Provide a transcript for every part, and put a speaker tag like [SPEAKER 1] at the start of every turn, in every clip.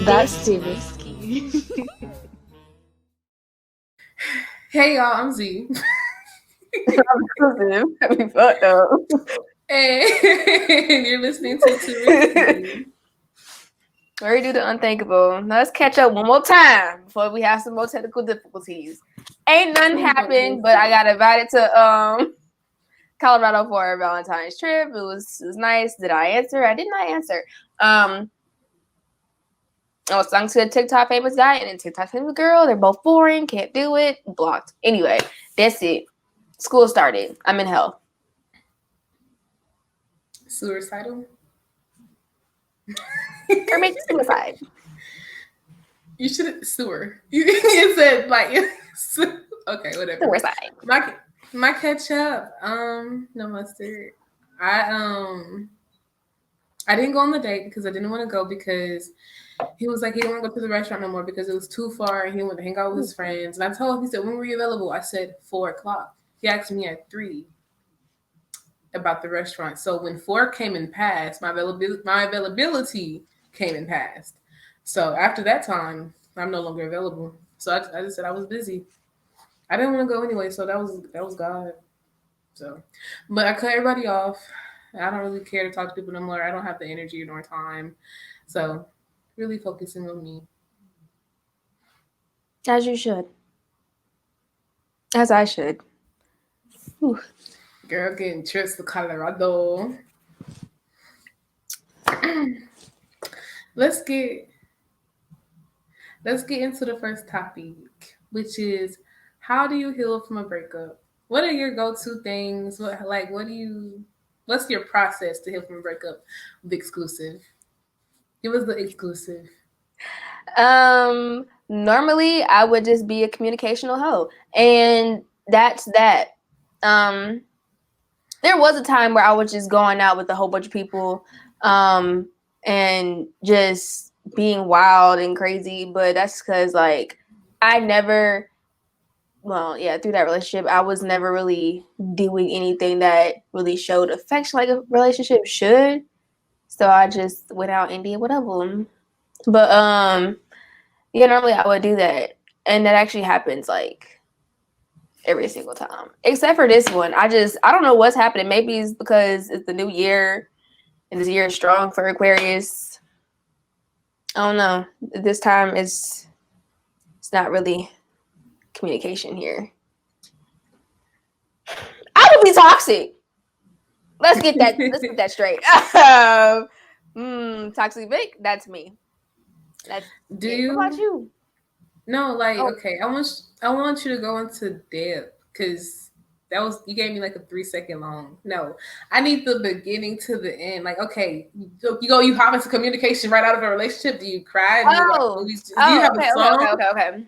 [SPEAKER 1] That's too risky.
[SPEAKER 2] Hey y'all, I'm Z.
[SPEAKER 1] I mean, fucked up.
[SPEAKER 2] And you're listening to TWORISQUE.
[SPEAKER 1] Where we do the unthinkable. Now let's catch up one more time before we have some more technical difficulties. Ain't nothing happened, but I got invited to Colorado for a Valentine's trip. It was nice. Did I answer? I did not answer. I was talking to a TikTok famous guy and a TikTok famous girl. They're both boring. Can't do it. Blocked. Anyway, that's it. School started. I'm in hell.
[SPEAKER 2] Suicidal?
[SPEAKER 1] Or maybe suicide.
[SPEAKER 2] You should sewer. You said like okay, whatever.
[SPEAKER 1] Suicide.
[SPEAKER 2] My catch up. No mustard. I didn't go on the date because I didn't want to go because he was like he didn't want to go to the restaurant no more because it was too far and he wanted to hang out with his friends. And I told him, he said, when were you available? I said 4:00. He asked me at 3 about the restaurant. So when 4 came and passed, my availability came and passed. So after that time, I'm no longer available. So I just said I was busy. I didn't want to go anyway, so that was God. So, but I cut everybody off. I don't really care to talk to people no more. I don't have the energy nor time. So, really focusing on me.
[SPEAKER 1] As you should. As I should. Whew.
[SPEAKER 2] Girl getting trips to Colorado. Let's get into the first topic, which is how do you heal from a breakup? What are your go-to things? What's your process to heal from a breakup with exclusive? Give us the exclusive.
[SPEAKER 1] Normally I would just be a communicational hoe. And that's that. There was a time where I was just going out with a whole bunch of people, and just being wild and crazy, but that's because like through that relationship I was never really doing anything that really showed affection like a relationship should. So I just went out and did whatever. But normally I would do that, and that actually happens like every single time, except for this one. I don't know what's happening. Maybe it's because it's the new year, and this year is strong for Aquarius. I don't know. This time it's not really communication here. I would be toxic. Let's get that straight. Toxic Vic, that's me. That's What about you?
[SPEAKER 2] No, okay. I want you to go into depth because you gave me like a 3-second long. No, I need the beginning to the end. Like, okay, you hop into communication right out of a relationship. Do you cry? Do you watch movies? Do you have a song?
[SPEAKER 1] Okay.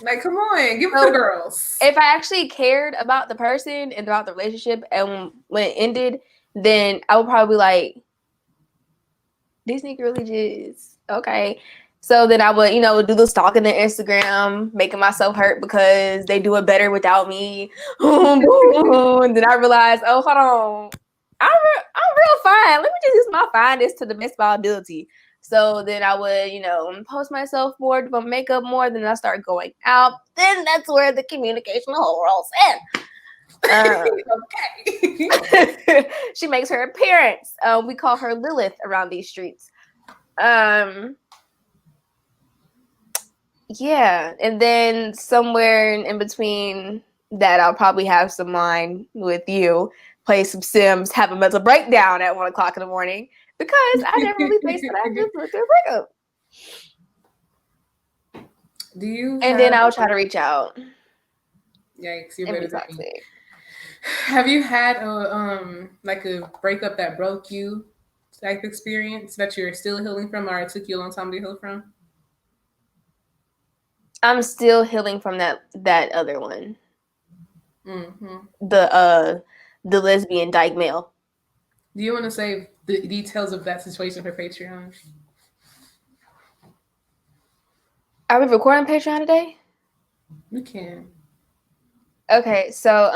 [SPEAKER 2] Like, come on, give it to the girls.
[SPEAKER 1] If I actually cared about the person and about the relationship, and when it ended, then I would probably be like, this nigga really just okay. So then I would, do the stalking their Instagram, making myself hurt because they do it better without me. And then I realized, oh, hold on, I'm real fine. Let me just use my fineness to the best of my ability. So then I would, post myself more, do my makeup more. Then I start going out. Then that's where the communication whole rolls in. Okay. She makes her appearance. We call her Lilith around these streets. Yeah, and then somewhere in between that, I'll probably have some wine with you, play some Sims, have a mental breakdown at 1:00 in the morning because I never really faced that. I just went through a breakup. Then I'll try to reach out.
[SPEAKER 2] Yikes, you're better than me. Have you had a breakup that broke you type experience that you're still healing from, or it took you a long time to heal from?
[SPEAKER 1] I'm still healing from that other one.
[SPEAKER 2] Mm-hmm.
[SPEAKER 1] The lesbian dyke male.
[SPEAKER 2] Do you want to save the details of that situation for Patreon?
[SPEAKER 1] Are we recording Patreon today?
[SPEAKER 2] We can.
[SPEAKER 1] Okay, so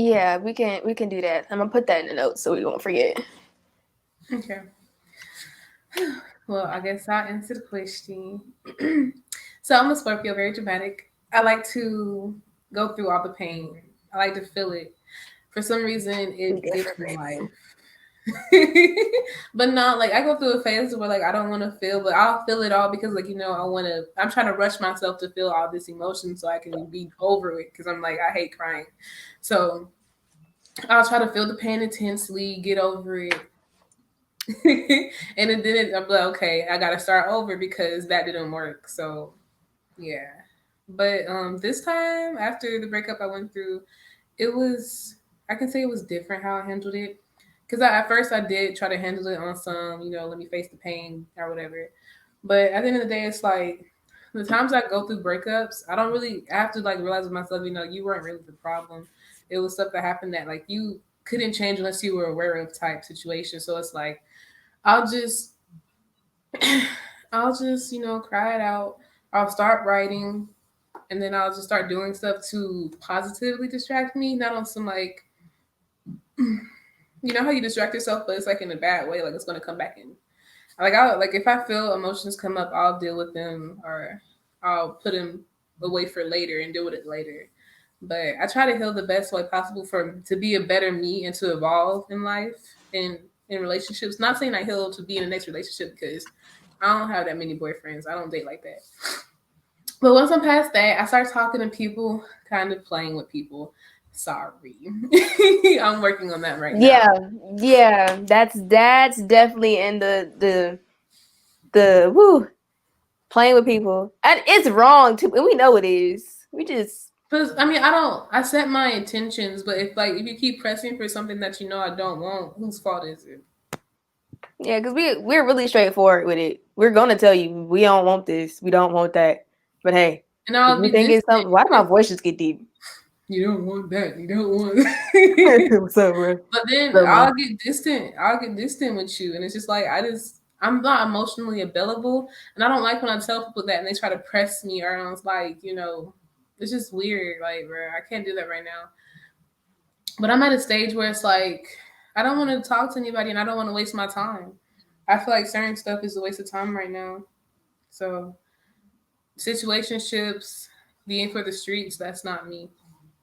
[SPEAKER 1] Yeah, we can do that. I'm gonna put that in the notes so we won't forget.
[SPEAKER 2] Okay. Well, I guess I'll answer the question. So I'm a Scorpio, very dramatic. I like to go through all the pain. I like to feel it. For some reason,
[SPEAKER 1] We
[SPEAKER 2] it gives
[SPEAKER 1] different,
[SPEAKER 2] me
[SPEAKER 1] baby.
[SPEAKER 2] life. But not like I go through a phase where like I don't want to feel, but I'll feel it all because like I want to. I'm trying to rush myself to feel all this emotion so I can be over it because I'm like I hate crying. So I'll try to feel the pain intensely, get over it, and then I'm like, okay, I got to start over because that didn't work. So yeah, but this time after the breakup I went through, it was I can say it was different how I handled it. Because at first I did try to handle it on some, let me face the pain or whatever. But at the end of the day, it's like the times I go through breakups, I have to like realize with myself, you weren't really the problem. It was stuff that happened that like you couldn't change unless you were aware of type situation. So it's like I'll just I'll just, cry it out. I'll start writing and then I'll just start doing stuff to positively distract me, not on some like you know how you distract yourself, but it's like in a bad way, like it's gonna come back in. Like if I feel emotions come up, I'll deal with them or I'll put them away for later and deal with it later. But I try to heal the best way possible for to be a better me and to evolve in life and in relationships. Not saying I heal to be in the next relationship because I don't have that many boyfriends. I don't date like that. But once I'm past that, I start talking to people, kind of playing with people. Sorry. I'm working on that right now.
[SPEAKER 1] Yeah, that's definitely in the woo playing with people, and it's wrong too, and we know it is. We just
[SPEAKER 2] Because I mean, I don't. I set my intentions, but if you keep pressing for something that I don't want, whose fault is it?
[SPEAKER 1] yeah, because we're really straightforward with it. We're gonna tell you we don't want this, we don't want that. But hey,
[SPEAKER 2] And
[SPEAKER 1] if
[SPEAKER 2] I'll
[SPEAKER 1] you
[SPEAKER 2] be
[SPEAKER 1] think it's
[SPEAKER 2] distant.
[SPEAKER 1] something, why do my voice just get deep?
[SPEAKER 2] You don't want that. You don't want.
[SPEAKER 1] What's up, bro?
[SPEAKER 2] But then
[SPEAKER 1] What's up, man?
[SPEAKER 2] I'll get distant. I'll get distant with you, and it's just like I'm not emotionally available, and I don't like when I tell people that and they try to press me, or I was like, it's just weird. Like, bro, I can't do that right now. But I'm at a stage where it's like I don't want to talk to anybody, and I don't want to waste my time. I feel like certain stuff is a waste of time right now. So situationships, being for the streets, that's not me.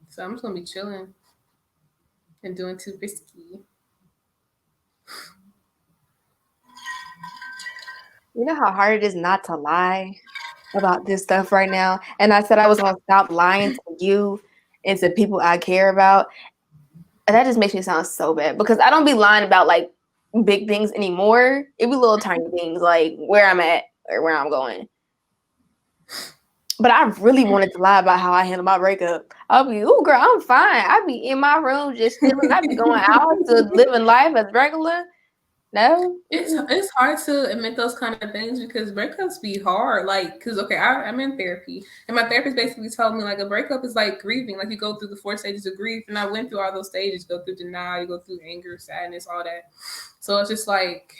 [SPEAKER 2] So I'm just gonna be chilling and doing too risky.
[SPEAKER 1] You know how hard it is not to lie about this stuff right now? And I said I was gonna stop lying to you and to people I care about. And that just makes me sound so bad because I don't be lying about like big things anymore. It be little tiny things like where I'm at or where I'm going. But I really wanted to lie about how I handle my breakup. I'll be, oh girl, I'm fine. I be in my room just chilling. I be going out to living life as regular. No. Mm-mm.
[SPEAKER 2] It's hard to admit those kind of things because breakups be hard. Like, because okay, I'm in therapy, and my therapist basically told me like a breakup is like grieving. Like you go through the 4 stages of grief, and I went through all those stages. You go through denial, you go through anger, sadness, all that. So it's just like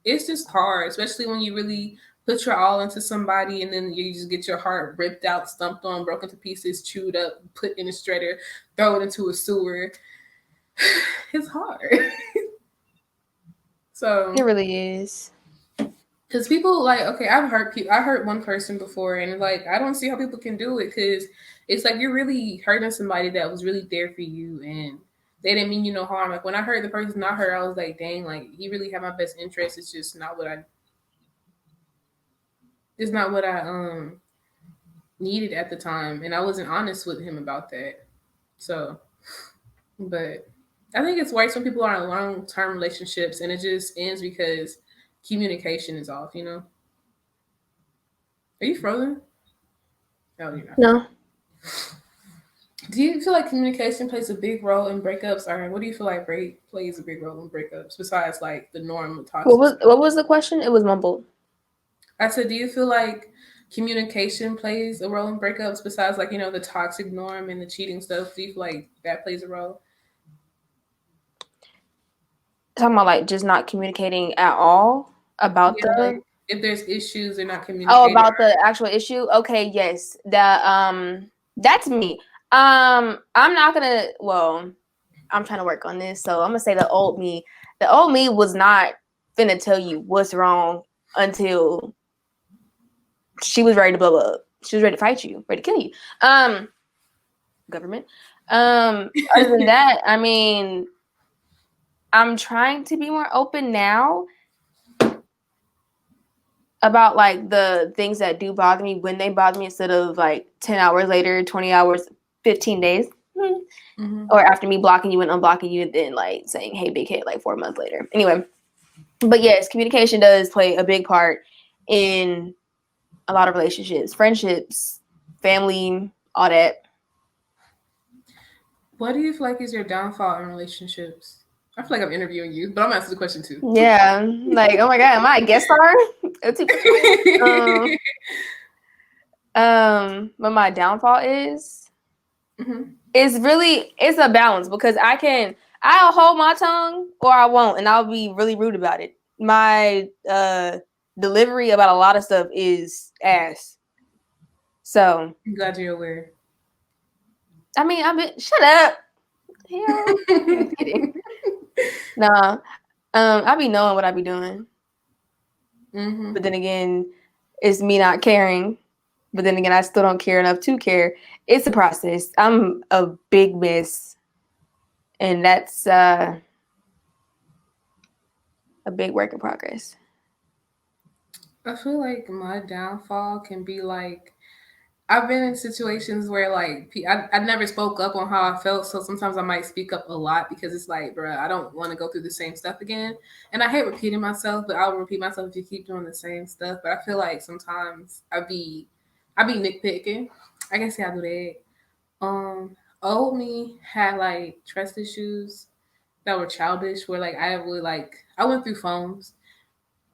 [SPEAKER 2] it's just hard, especially when you really put your all into somebody, and then you just get your heart ripped out, stumped on, broken to pieces, chewed up, put in a shredder, throw it into a sewer. It's hard.
[SPEAKER 1] It
[SPEAKER 2] So
[SPEAKER 1] really is.
[SPEAKER 2] because people like, okay, I've hurt people. I hurt one person before, and like, I don't see how people can do it because it's like you're really hurting somebody that was really there for you, and they didn't mean you no harm. Like when I hurt the person I hurt, I was like, dang, like he really had my best interest. It's just not what I. It's not what I needed at the time, and I wasn't honest with him about that. So, but I think it's worse when people are in long term relationships and it just ends because communication is off. Are you frozen? No, you're not frozen.
[SPEAKER 1] No.
[SPEAKER 2] Do you feel like communication plays a big role in breakups, or what do you feel like plays a big role in breakups besides like the norm of toxic stuff?
[SPEAKER 1] What was the question? It was mumbled.
[SPEAKER 2] I said, do you feel like communication plays a role in breakups besides like the toxic norm and the cheating stuff? Do you feel like that plays a role?
[SPEAKER 1] Talking about like just not communicating at all about
[SPEAKER 2] Yeah, like
[SPEAKER 1] the
[SPEAKER 2] if there's issues, they're not
[SPEAKER 1] oh
[SPEAKER 2] communicated.
[SPEAKER 1] about the actual issue. Okay, yes. That's me. I'm not gonna well. I'm trying to work on this. So I'm gonna say the old me was not finna tell you what's wrong until she was ready to blow up. She was ready to fight you, ready to kill you. Government. Other than that, I mean, I'm trying to be more open now about like the things that do bother me when they bother me instead of like 10 hours later, 20 hours, 15 days. Mm-hmm. Or after me blocking you and unblocking you and then like saying, hey, big hit, like 4 months later. Anyway, but yes, communication does play a big part in a lot of relationships, friendships, family, all that.
[SPEAKER 2] What do you feel like is your downfall in relationships? I feel like I'm interviewing you, but I'm asking the question too.
[SPEAKER 1] Yeah, like, oh my God, am I a guest star? What my downfall is, it's a balance because I'll hold my tongue or I won't, and I'll be really rude about it. My delivery about a lot of stuff is ass. So
[SPEAKER 2] I'm glad you're aware.
[SPEAKER 1] I mean, shut up. Hell, I'm kidding. Nah, I be knowing what I be doing. But then again, it's me not caring. But then again, I still don't care enough to care. It's a process. I'm a big mess. And that's a big work in progress.
[SPEAKER 2] I feel like my downfall can be like, I've been in situations where like I never spoke up on how I felt, so sometimes I might speak up a lot because it's like, bruh, I don't want to go through the same stuff again, and I hate repeating myself, but I'll repeat myself if you keep doing the same stuff. But I feel like sometimes I be nitpicking. I can say I do that. Old me had like trust issues that were childish, where like I went through phones.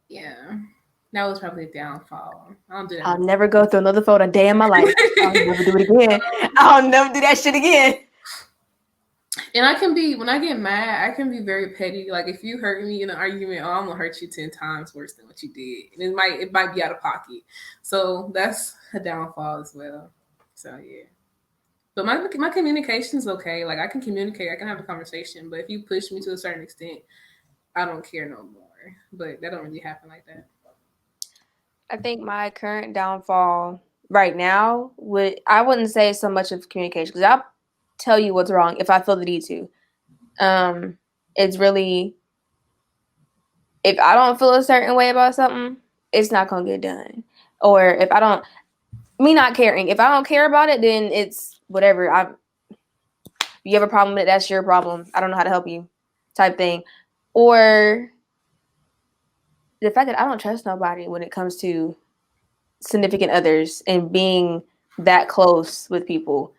[SPEAKER 2] Yeah. That was probably a downfall. I don't do that.
[SPEAKER 1] I'll never go through another phone a day in my life. I'll never do it again. I'll never do that shit again.
[SPEAKER 2] And when I get mad, I can be very petty. Like if you hurt me in an argument, oh, I'm gonna hurt you 10 times worse than what you did. And it might be out of pocket. So that's a downfall as well. So yeah. But my communication's okay. Like I can communicate, I can have a conversation. But if you push me to a certain extent, I don't care no more. But that don't really happen like that.
[SPEAKER 1] I think my current downfall right now I wouldn't say so much of communication because I'll tell you what's wrong if I feel the need to. It's really, if I don't feel a certain way about something, it's not gonna get done. Or if I don't, me not caring, if I don't care about it, then it's whatever. If you have a problem with it, that's your problem. I don't know how to help you, type thing. Or the fact that I don't trust nobody when it comes to significant others and being that close with people.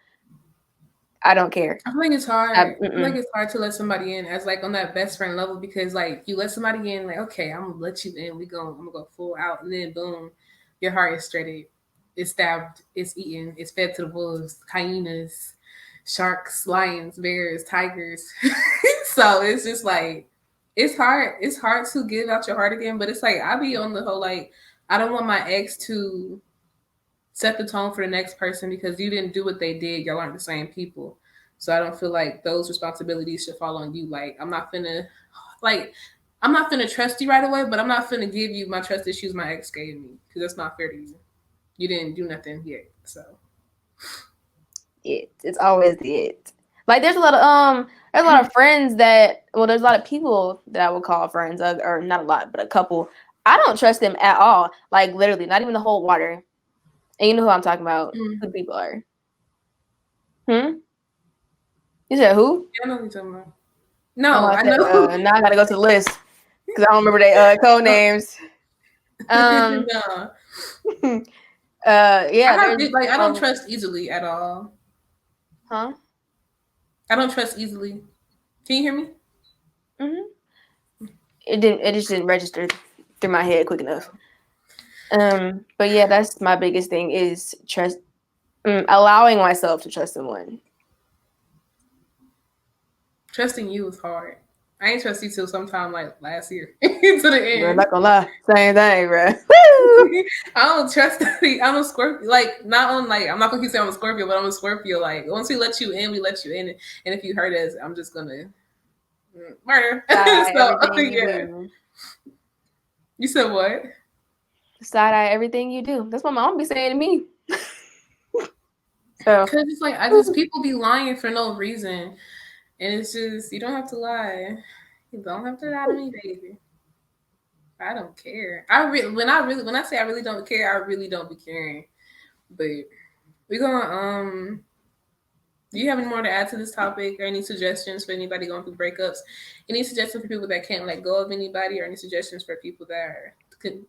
[SPEAKER 1] I don't care.
[SPEAKER 2] I feel like it's hard. I feel like it's hard to let somebody in as like on that best friend level because like you let somebody in, like, okay, I'm gonna let you in. I'm gonna go full out, and then boom, your heart is shredded. It's stabbed. It's eaten. It's fed to the wolves, hyenas, sharks, lions, bears, tigers. So it's just like it's hard. It's hard to give out your heart again. But it's like I be on the whole like I don't want my ex to set the tone for the next person because you didn't do what they did. Y'all aren't the same people. So I don't feel like those responsibilities should fall on you. Like I'm not finna trust you right away, but I'm not finna give you my trust issues my ex gave me because that's not fair to you. You didn't do nothing yet, so
[SPEAKER 1] it's always the it. Like there's a lot of friends that there's a lot of people that I would call friends, or not a lot, but a couple. I don't trust them at all. Like literally, not even the whole water. And you know who I'm talking about. Who people are. You said who?
[SPEAKER 2] Yeah, I know who you're talking about. No, I know.
[SPEAKER 1] Now I gotta go to the list because I don't remember their code names.
[SPEAKER 2] No.
[SPEAKER 1] Yeah.
[SPEAKER 2] I don't trust easily at all.
[SPEAKER 1] Huh?
[SPEAKER 2] I don't trust easily. Can you hear me?
[SPEAKER 1] It just didn't register through my head quick enough. But yeah, that's my biggest thing is trust. Allowing myself to trust someone.
[SPEAKER 2] Trusting you is hard. I ain't trust you till sometime like last year to the
[SPEAKER 1] Bro,
[SPEAKER 2] end.
[SPEAKER 1] not gonna lie, same thing, bro.
[SPEAKER 2] I don't trust that. I'm a Scorpio. Like, not on, like, I'm not gonna keep saying I'm a Scorpio, but I'm a Scorpio. Like, once we let you in, we let you in. And if you hurt us, I'm just gonna murder.
[SPEAKER 1] Side eye
[SPEAKER 2] So,
[SPEAKER 1] everything you
[SPEAKER 2] yeah.
[SPEAKER 1] do.
[SPEAKER 2] You said what?
[SPEAKER 1] Side eye everything you do. That's what my mom be saying to me. So,
[SPEAKER 2] Because it's like, people be lying for no reason. And it's just, you don't have to lie. You don't have to lie to me, baby. I don't care. When I say I really don't care, I really don't be caring. But we're gonna do you have any more to add to this topic, or any suggestions for anybody going through breakups? Any suggestions for people that can't let go of anybody, or any suggestions for people that are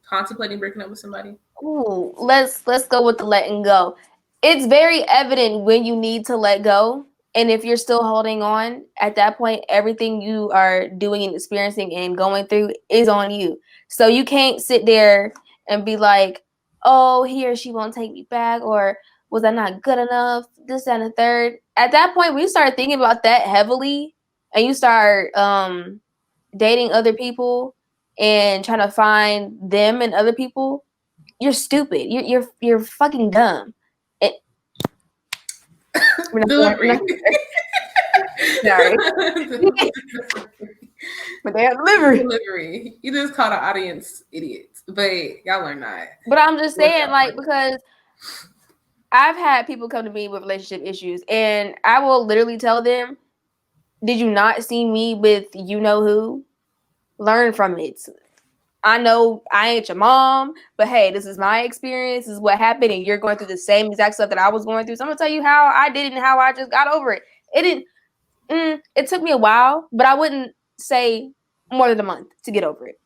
[SPEAKER 2] contemplating breaking up with somebody?
[SPEAKER 1] ooh, let's go with the letting go. It's very evident when you need to let go, and if you're still holding on, at that point, everything you are doing and experiencing and going through is on you. So you can't sit there and be like, "Oh, he or she won't take me back," or "Was I not good enough?" This and the third. At that point, when you start thinking about that heavily, and you start dating other people and trying to find them and other people, you're stupid. You're fucking dumb. It, we're
[SPEAKER 2] Delivery.
[SPEAKER 1] not sorry. But they have delivery.
[SPEAKER 2] Delivery. You just called the audience idiots, but y'all are not.
[SPEAKER 1] But I'm just saying, like, because I've had people come to me with relationship issues, and I will literally tell them, "Did you not see me with you know who? Learn from it. I know I ain't your mom, but hey, this is my experience. This is what happened, and you're going through the same exact stuff that I was going through. So I'm gonna tell you how I did it and how I just got over it. It didn't. It took me a while, but I wouldn't say more than a month to get over it.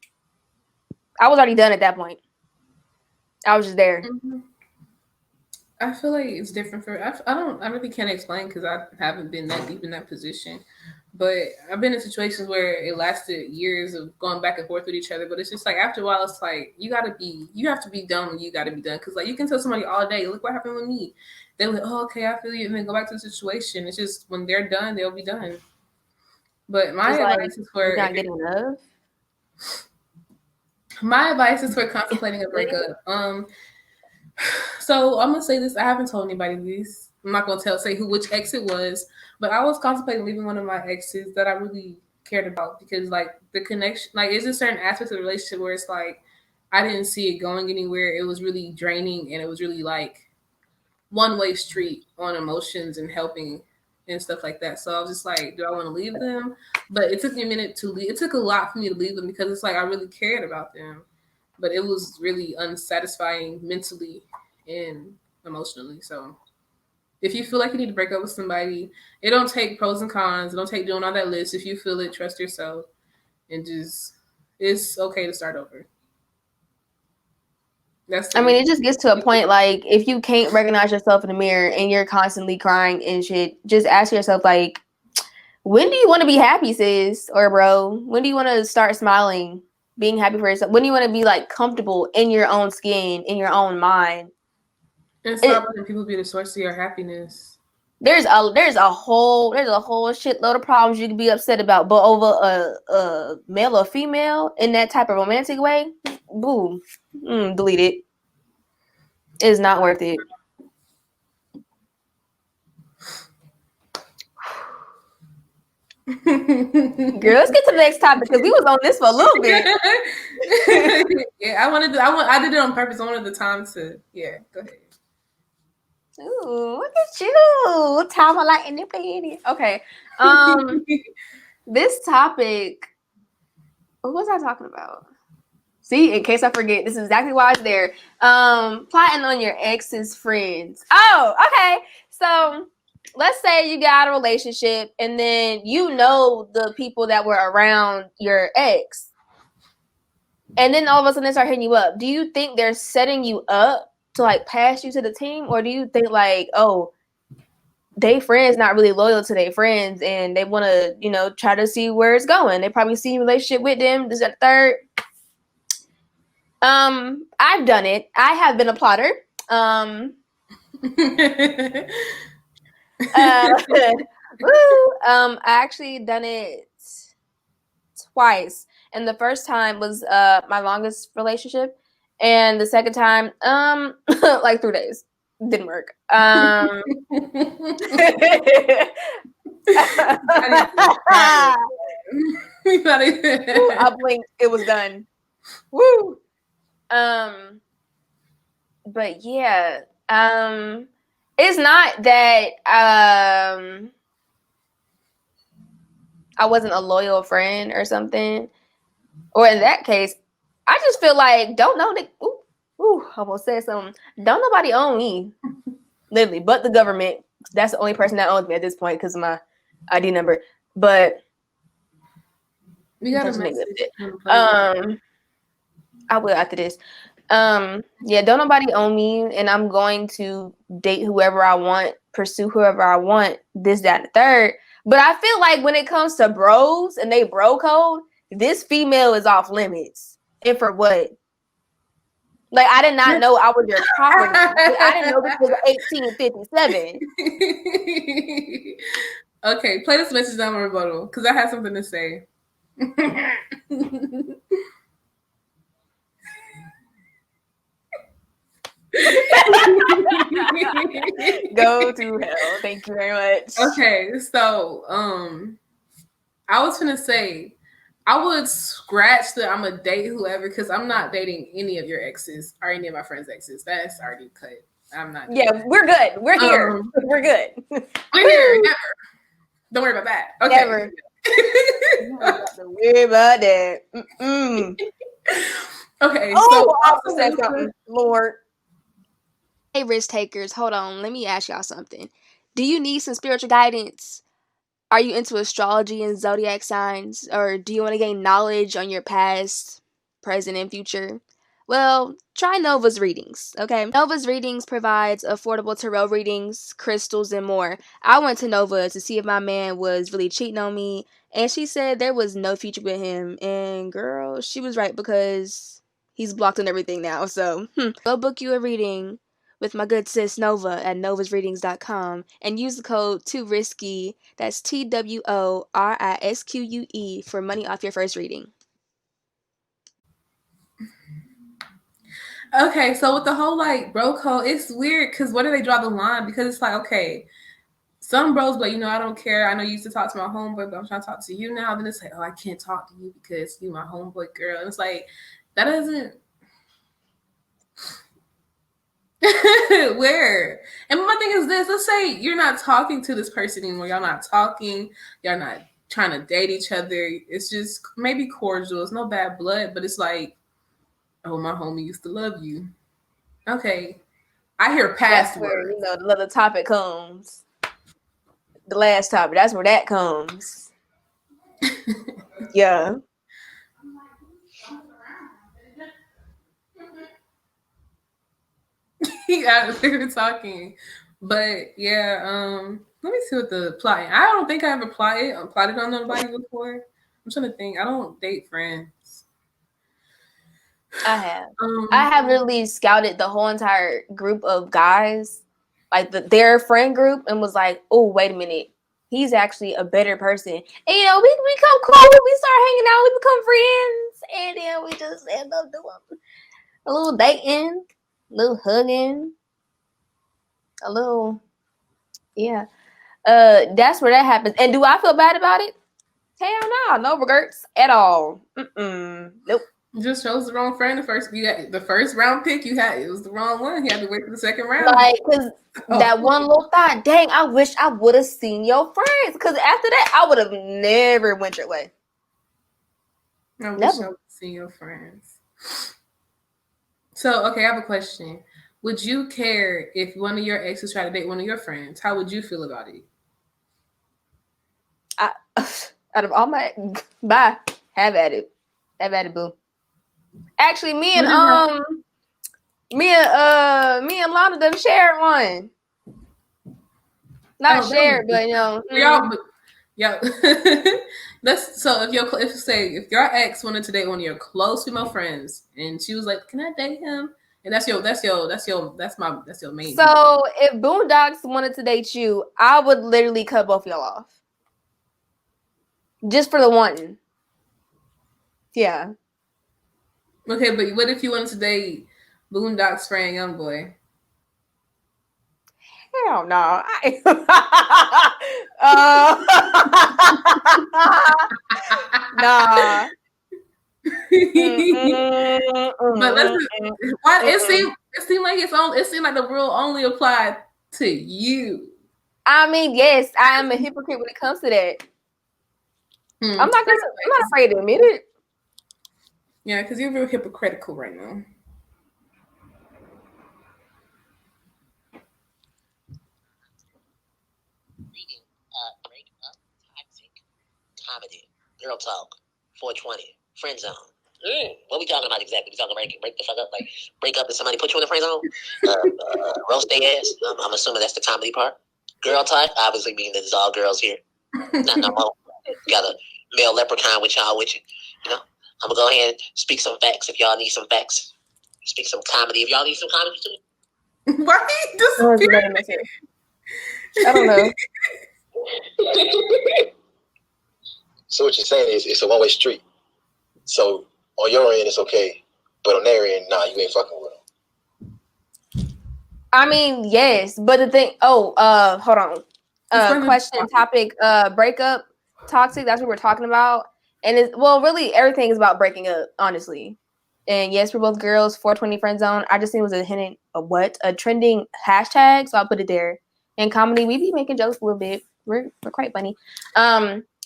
[SPEAKER 1] I was already done at that point. I was just there.
[SPEAKER 2] Mm-hmm. I feel like it's different for I really can't explain because I haven't been that deep in that position. But I've been in situations where it lasted years of going back and forth with each other. But it's just like after a while, it's like you have to be done when you got to be done. Because like you can tell somebody all day, look what happened with me. They're like, oh, okay, I feel you, and then go back to the situation. It's just when they're done, they'll be done. But
[SPEAKER 1] Just like you're not getting enough.
[SPEAKER 2] my advice is for contemplating a breakup. So I'm gonna say this. I haven't told anybody this. I'm not gonna say which ex it was, but I was contemplating leaving one of my exes that I really cared about because like the connection, like it's a certain aspect of the relationship where it's like I didn't see it going anywhere. It was really draining, and it was really like one-way street on emotions and helping and stuff like that. So I was just like, do I want to leave them? But it took me a minute to leave. It took a lot for me to leave them because it's like I really cared about them, but it was really unsatisfying mentally and emotionally. So if you feel like you need to break up with somebody, it don't take pros and cons. It don't take doing all that list. If you feel it, trust yourself and just it's okay to start over. That's
[SPEAKER 1] I mean, it just gets to a point like if you can't recognize yourself in the mirror and you're constantly crying and shit, just ask yourself like, when do you want to be happy, sis or bro? When do you want to start smiling, being happy for yourself? When do you want to be like comfortable in your own skin, in your own mind?
[SPEAKER 2] and
[SPEAKER 1] It,
[SPEAKER 2] stop letting people be the source of your happiness.
[SPEAKER 1] there's a whole shitload of problems you can be upset about, but over a male or female in that type of romantic way, boom, delete it. It's not worth it. Girl, let's get to the next topic because we was on this for a little bit.
[SPEAKER 2] Yeah, I did it on purpose. I wanted the time to. Yeah, go ahead.
[SPEAKER 1] Ooh, look at you, time like independent. Okay, this topic. What was I talking about? See, in case I forget, this is exactly why it's there. Plotting on your ex's friends. Oh, okay. So let's say you got a relationship and then you know the people that were around your ex. And then all of a sudden they start hitting you up. Do you think they're setting you up to like pass you to the team? Or do you think like, oh, they friends not really loyal to their friends and they want to, try to see where it's going. They probably see a relationship with them, this, that, third. I've done it. I have been a plotter. Uh, I actually done it twice, and the first time was my longest relationship, and the second time like 3 days. Didn't work. I blinked, it was done. Woo. But yeah, it's not that I wasn't a loyal friend or something, or in that case, I just feel like don't know that. Ooh, almost said something. Don't nobody own me, literally, but the government. That's the only person that owns me at this point because of my ID number. But
[SPEAKER 2] we got a message.
[SPEAKER 1] I will after this. Yeah, don't nobody own me, and I'm going to date whoever I want, pursue whoever I want, this, that, and the third. But I feel like when it comes to bros and they bro code, this female is off limits. And for what? Like, I did not know I was your property. I didn't know this was 1857.
[SPEAKER 2] Okay, play this message down my rebuttal because I have something to say.
[SPEAKER 1] Go to hell. Thank you very much.
[SPEAKER 2] Okay, so I was gonna say I would scratch the I'm gonna date whoever because I'm not dating any of your exes or any of my friends' exes. That's already cut. I'm not.
[SPEAKER 1] Yeah, we're good. We're here. We're good.
[SPEAKER 2] We're here. Never. Don't worry about that. Okay.
[SPEAKER 1] Never. Don't worry about that.
[SPEAKER 2] Okay.
[SPEAKER 1] Oh,
[SPEAKER 2] so
[SPEAKER 1] I also said something. Lord.
[SPEAKER 3] Hey, risk takers, hold on. Let me ask y'all something. Do you need some spiritual guidance? Are you into astrology and zodiac signs? Or do you want to gain knowledge on your past, present, and future? Well, try Nova's readings, okay? Nova's readings provides affordable tarot readings, crystals, and more. I went to Nova to see if my man was really cheating on me, and she said there was no future with him. And girl, she was right because he's blocked on everything now. So, go book you a reading with my good sis Nova at novasreadings.com and use the code TWORISQUE, that's TWORISQUE, for money off your first reading.
[SPEAKER 2] Okay, so with the whole like bro code, it's weird because where do they draw the line? Because it's like, okay, some bros, but I don't care. I know you used to talk to my homeboy, but I'm trying to talk to you now. Then it's like, oh, I can't talk to you because you my homeboy girl. And it's like, that doesn't where? And my thing is this, let's say you're not talking to this person anymore. Y'all not talking, y'all not trying to date each other. It's just maybe cordial. It's no bad blood, but it's like, oh, my homie used to love you. Okay. I hear past
[SPEAKER 1] words. The little topic comes. The last topic, that's where that comes. Yeah.
[SPEAKER 2] They were talking. But yeah, let me see what the plotting. I don't think I ever plotted on nobody before. I'm trying to think. I don't date friends.
[SPEAKER 1] I have. I have literally scouted the whole entire group of guys, like their friend group, and was like, oh, wait a minute. He's actually a better person. And we become cool. We start hanging out. We become friends. And then we just end up doing a little dating, a little hugging, a little, yeah. That's where that happens. And do I feel bad about it? Hell no regrets at all. Nope.
[SPEAKER 2] You just chose the wrong friend. The first round pick you had, it was the wrong one. You had to wait for the second round.
[SPEAKER 1] Like, because that one little thought, dang, I wish I would have seen your friends. Because after that, I would have never went your way.
[SPEAKER 2] I wish I would have seen your friends. So, okay, I have a question. Would you care if one of your exes tried to date one of your friends? How would you feel about it?
[SPEAKER 1] Out of all my, bye. Have at it. Have at it, boo. Actually, me and Lana done shared one. Not shared, but
[SPEAKER 2] Yeah. That's so. If your ex wanted to date one of your close female friends, and she was like, "Can I date him?" And that's your main.
[SPEAKER 1] So if Boondocks wanted to date you, I would literally cut both y'all off. Just for the one. Yeah.
[SPEAKER 2] Okay, but what if you wanted to date Boondocks friend Youngboy?
[SPEAKER 1] Hell no. Nah.
[SPEAKER 2] But let's. Why
[SPEAKER 1] Mm-mm.
[SPEAKER 2] it seemed like it seemed like the rule only applied to you.
[SPEAKER 1] I mean, yes, I am a hypocrite when it comes to that. I'm not afraid to admit it.
[SPEAKER 2] Yeah, because you're real hypocritical right now.
[SPEAKER 4] Reading breakup toxic comedy. Girl talk. 420. Friend zone. What we talking about exactly? We talking about break the fuck up, like break up and somebody put you in the friend zone? Roast their ass. I'm assuming that's the comedy part. Girl talk, obviously meaning that it's all girls here. Not no more. Got a male leprechaun with y'all with you. You know, I'm gonna go ahead and speak some facts if y'all need some facts. Speak some comedy if y'all need some comedy too.
[SPEAKER 2] Why he disappeared?
[SPEAKER 1] I don't know.
[SPEAKER 4] So what you're saying is it's a one-way street. So on your end it's okay, but on their end, nah, you ain't fucking with them.
[SPEAKER 1] I mean, yes, but the thing. Oh, hold on. Question, topic, breakup, toxic. That's what we're talking about, and it's really everything is about breaking up, honestly. And yes, we're both girls. 420 friend zone. I just think it was a trending hashtag, so I put it there. In comedy, we be making jokes a little bit. We're quite funny.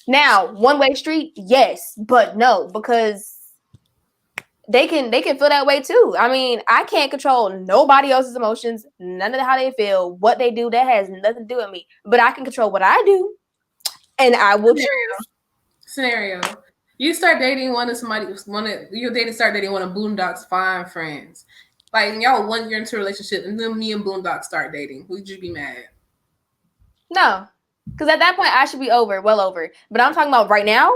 [SPEAKER 1] Now one way street, yes, but no, because they can feel that way too. I mean, I can't control nobody else's emotions, none of how they feel, what they do. That has nothing to do with me. But I can control what I do, and I will choose.
[SPEAKER 2] Scenario: you start dating start dating one of Boondock's fine friends. Like y'all 1 year into a relationship, and then me and Boondock start dating. Would you be mad?
[SPEAKER 1] No, because at that point I should be well over. But I'm talking about right now.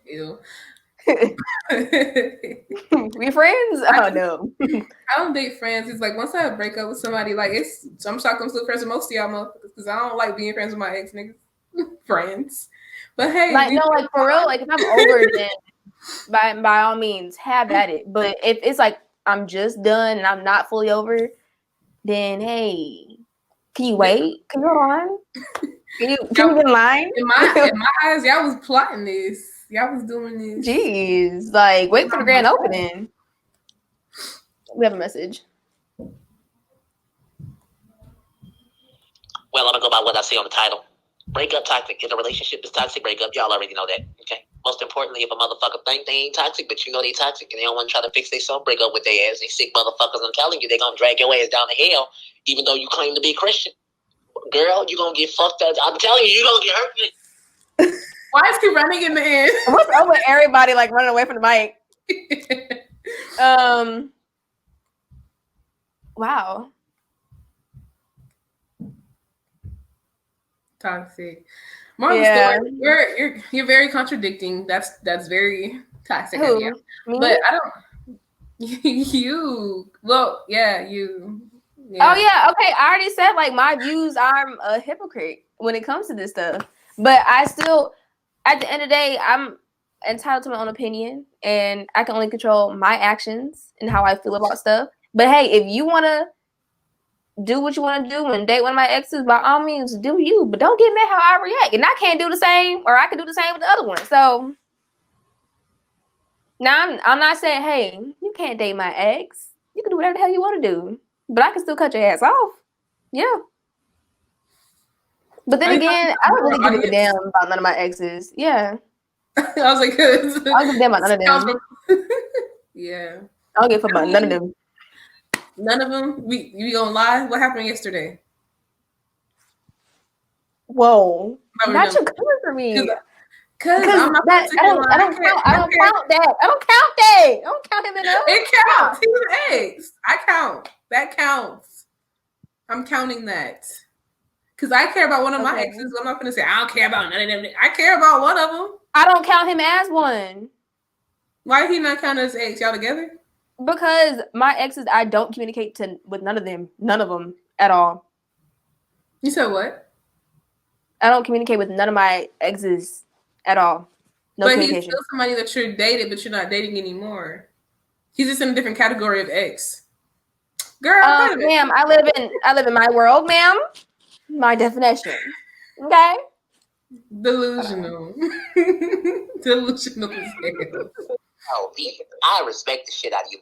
[SPEAKER 2] Ew.
[SPEAKER 1] We friends? Oh no.
[SPEAKER 2] I don't date friends. It's like once I break up with somebody, like I'm shocked I'm still friends with most of y'all motherfuckers because I don't like being friends with my ex niggas friends. But hey,
[SPEAKER 1] like no, like for real, like if I'm over, then by all means have at it. But if it's like I'm just done and I'm not fully over, then hey, can you wait? Can you hold on? Can you get in line?
[SPEAKER 2] In my eyes, y'all was plotting this. Y'all was doing this.
[SPEAKER 1] Jeez, like wait for the grand opening. We have a message.
[SPEAKER 4] Well, I'm gonna go by what I see on the title. Breakup toxic. In a relationship is toxic, breakup. Y'all already know that. Okay. Most importantly, if a motherfucker think they ain't toxic, but you know they toxic and they don't want to try to fix themselves, break up with their ass. They sick motherfuckers. I'm telling you, they gonna drag your ass down to hell, even though you claim to be a Christian. Girl, you gonna get fucked up. I'm telling you, you gonna get hurt.
[SPEAKER 2] Why is he running in the end?
[SPEAKER 1] What's up with everybody like running away from the mic? Wow.
[SPEAKER 2] Toxic. Yeah. Story, you're very contradicting. That's very toxic.
[SPEAKER 1] Who?
[SPEAKER 2] Idea.
[SPEAKER 1] Me?
[SPEAKER 2] But I don't. You. Well, yeah, you.
[SPEAKER 1] Yeah. Oh yeah. Okay. I already said like my views. I'm a hypocrite when it comes to this stuff, but I still, at the end of the day, I'm entitled to my own opinion, and I can only control my actions and how I feel about stuff. But hey, if you wanna do what you want to do and date one of my exes, by all means, do you. But don't get mad how I react. And I can't do the same, or I can do the same with the other one. So now I'm not saying, hey, you can't date my ex. You can do whatever the hell you want to do. But I can still cut your ass off. Yeah. But then again, I don't really give a damn about none of my exes. Yeah.
[SPEAKER 2] I was like, I
[SPEAKER 1] don't give a damn about none of them.
[SPEAKER 2] Yeah.
[SPEAKER 1] I don't give a fuck about none of them.
[SPEAKER 2] None of them? We gonna lie? What happened yesterday?
[SPEAKER 1] Whoa. Not you coming for me. Because I don't count that. I don't count that. I don't count him enough.
[SPEAKER 2] It counts. He's an ex. I count. That counts. I'm counting that. Because I care about one of my exes. I'm not going to say I don't care about none of them. I care about one of them.
[SPEAKER 1] I don't count him as one.
[SPEAKER 2] Why is he not counted as ex? Y'all together?
[SPEAKER 1] Because my exes, I don't communicate with none of them. None of them at all.
[SPEAKER 2] You said what?
[SPEAKER 1] I don't communicate with none of my exes at all. No
[SPEAKER 2] but he's
[SPEAKER 1] communication.
[SPEAKER 2] still somebody that you're dated, but you're not dating anymore. He's just in a different category of ex. Girl, wait a minute.
[SPEAKER 1] Ma'am, I live in my world, ma'am. My definition. Okay.
[SPEAKER 2] Delusional. Delusional as hell.
[SPEAKER 4] Oh, I respect the shit out of you.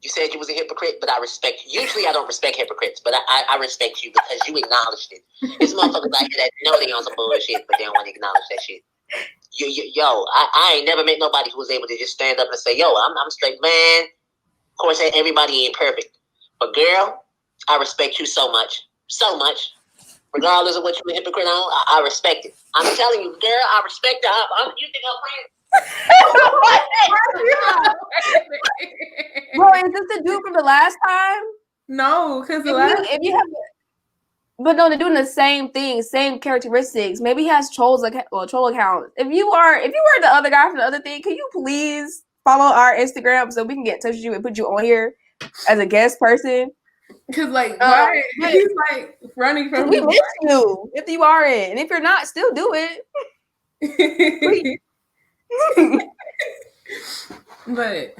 [SPEAKER 4] You said you was a hypocrite, but I respect you. Usually I don't respect hypocrites, but I respect you because you acknowledged it. It's motherfuckers out here that know they on some bullshit, but they don't want to acknowledge that shit. Yo, I ain't never met nobody who was able to just stand up and say, yo, I'm straight, man. Of course, everybody ain't perfect. But girl, I respect you so much. So much. Regardless of what you're a hypocrite on, I respect it. I'm telling you, girl, I respect her. You think I'm playing?
[SPEAKER 1] Bro, is this the dude from the last time?
[SPEAKER 2] No, because
[SPEAKER 1] if you have, but no, they're doing the same thing, same characteristics. Maybe he has troll accounts. If you were the other guy from the other thing, can you please follow our Instagram so we can get in touch with you and put you on here as a guest person?
[SPEAKER 2] Because why he's like running from
[SPEAKER 1] we miss you if you are it, and if you're not, still do it.
[SPEAKER 2] But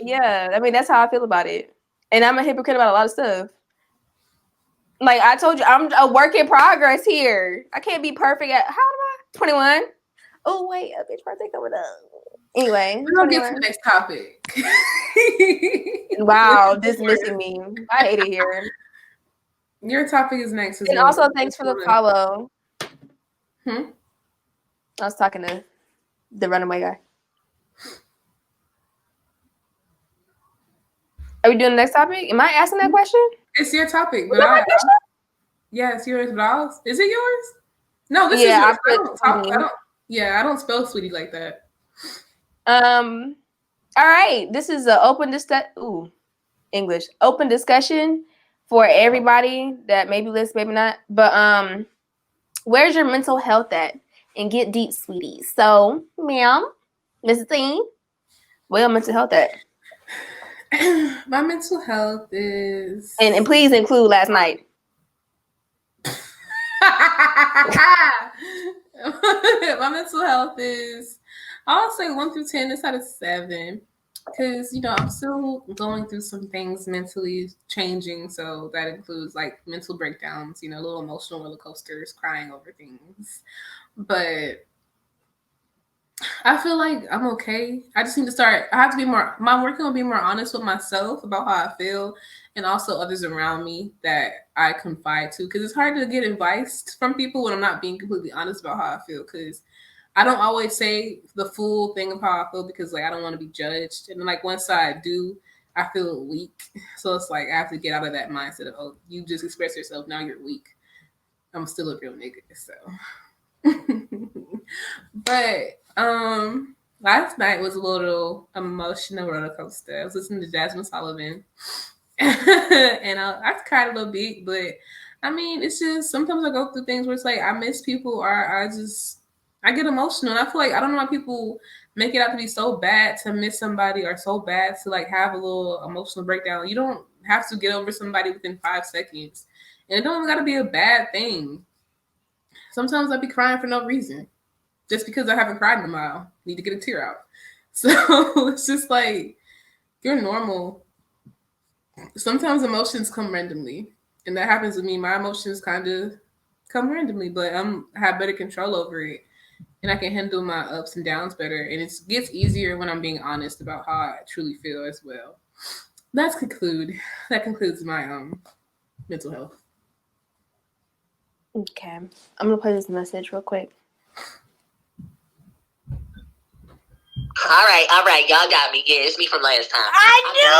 [SPEAKER 1] yeah, I mean that's how I feel about it, and I'm a hypocrite about a lot of stuff. Like I told you, I'm a work in progress here. I can't be perfect at how old am I? 21. Oh wait, a bitch birthday coming up. Anyway,
[SPEAKER 2] we're gonna get to the next topic.
[SPEAKER 1] Wow, dismissing me. I hate it here.
[SPEAKER 2] Your topic is next.
[SPEAKER 1] And also, thanks for the follow. I was talking to the runaway guy. Are we doing the next topic? Am I asking that question?
[SPEAKER 2] It's your topic, but yeah, it's yours. But is it yours? No, this is yours. I don't spell sweetie like that.
[SPEAKER 1] All right. This is an open open discussion for everybody that maybe listens, maybe not. But where's your mental health at? And get deep, sweeties. So, ma'am, Mrs. T, where your mental health at?
[SPEAKER 2] My mental health is,
[SPEAKER 1] and please include last night.
[SPEAKER 2] My mental health is, I'll say 1 through 10. It's at a 7 because I'm still going through some things mentally changing. So that includes like mental breakdowns, little emotional roller coasters, crying over things. But I feel like I'm okay. I just need to start. I have to be more. My working on being more honest with myself about how I feel, and also others around me that I confide to. Because it's hard to get advice from people when I'm not being completely honest about how I feel. Because I don't always say the full thing of how I feel because I don't want to be judged. And once I do, I feel weak. So it's I have to get out of that mindset of you just express yourself. Now you're weak. I'm still a real nigga. So, but. Last night was a little emotional roller coaster. I was listening to Jasmine Sullivan, and I cried a little bit. But I mean, it's just sometimes I go through things where it's I miss people, or I get emotional, and I feel I don't know why people make it out to be so bad to miss somebody or so bad to have a little emotional breakdown. You don't have to get over somebody within 5 seconds, and it don't got to be a bad thing. Sometimes I be crying for no reason. Just because I haven't cried in a while, need to get a tear out. So it's just you're normal. Sometimes emotions come randomly, and that happens with me. My emotions kind of come randomly, but I have better control over it, and I can handle my ups and downs better. And it gets easier when I'm being honest about how I truly feel as well. That concludes my mental health.
[SPEAKER 1] Okay, I'm gonna play this message real quick.
[SPEAKER 4] All right, y'all got me. Yeah, it's me from last time.
[SPEAKER 1] I knew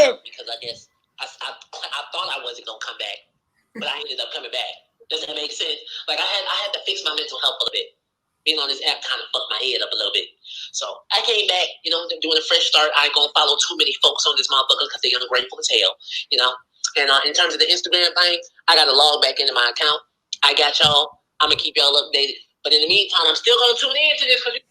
[SPEAKER 1] it!
[SPEAKER 4] Because I guess I thought I wasn't gonna come back, but I ended up coming back. Does that make sense? I had to fix my mental health a little bit. Being on this app kind of fucked my head up a little bit. So I came back, doing a fresh start. I ain't gonna follow too many folks on this motherfucker because they're ungrateful as hell, And in terms of the Instagram thing, I got to log back into my account. I got y'all. I'm gonna keep y'all updated. But in the meantime, I'm still gonna tune in to this because.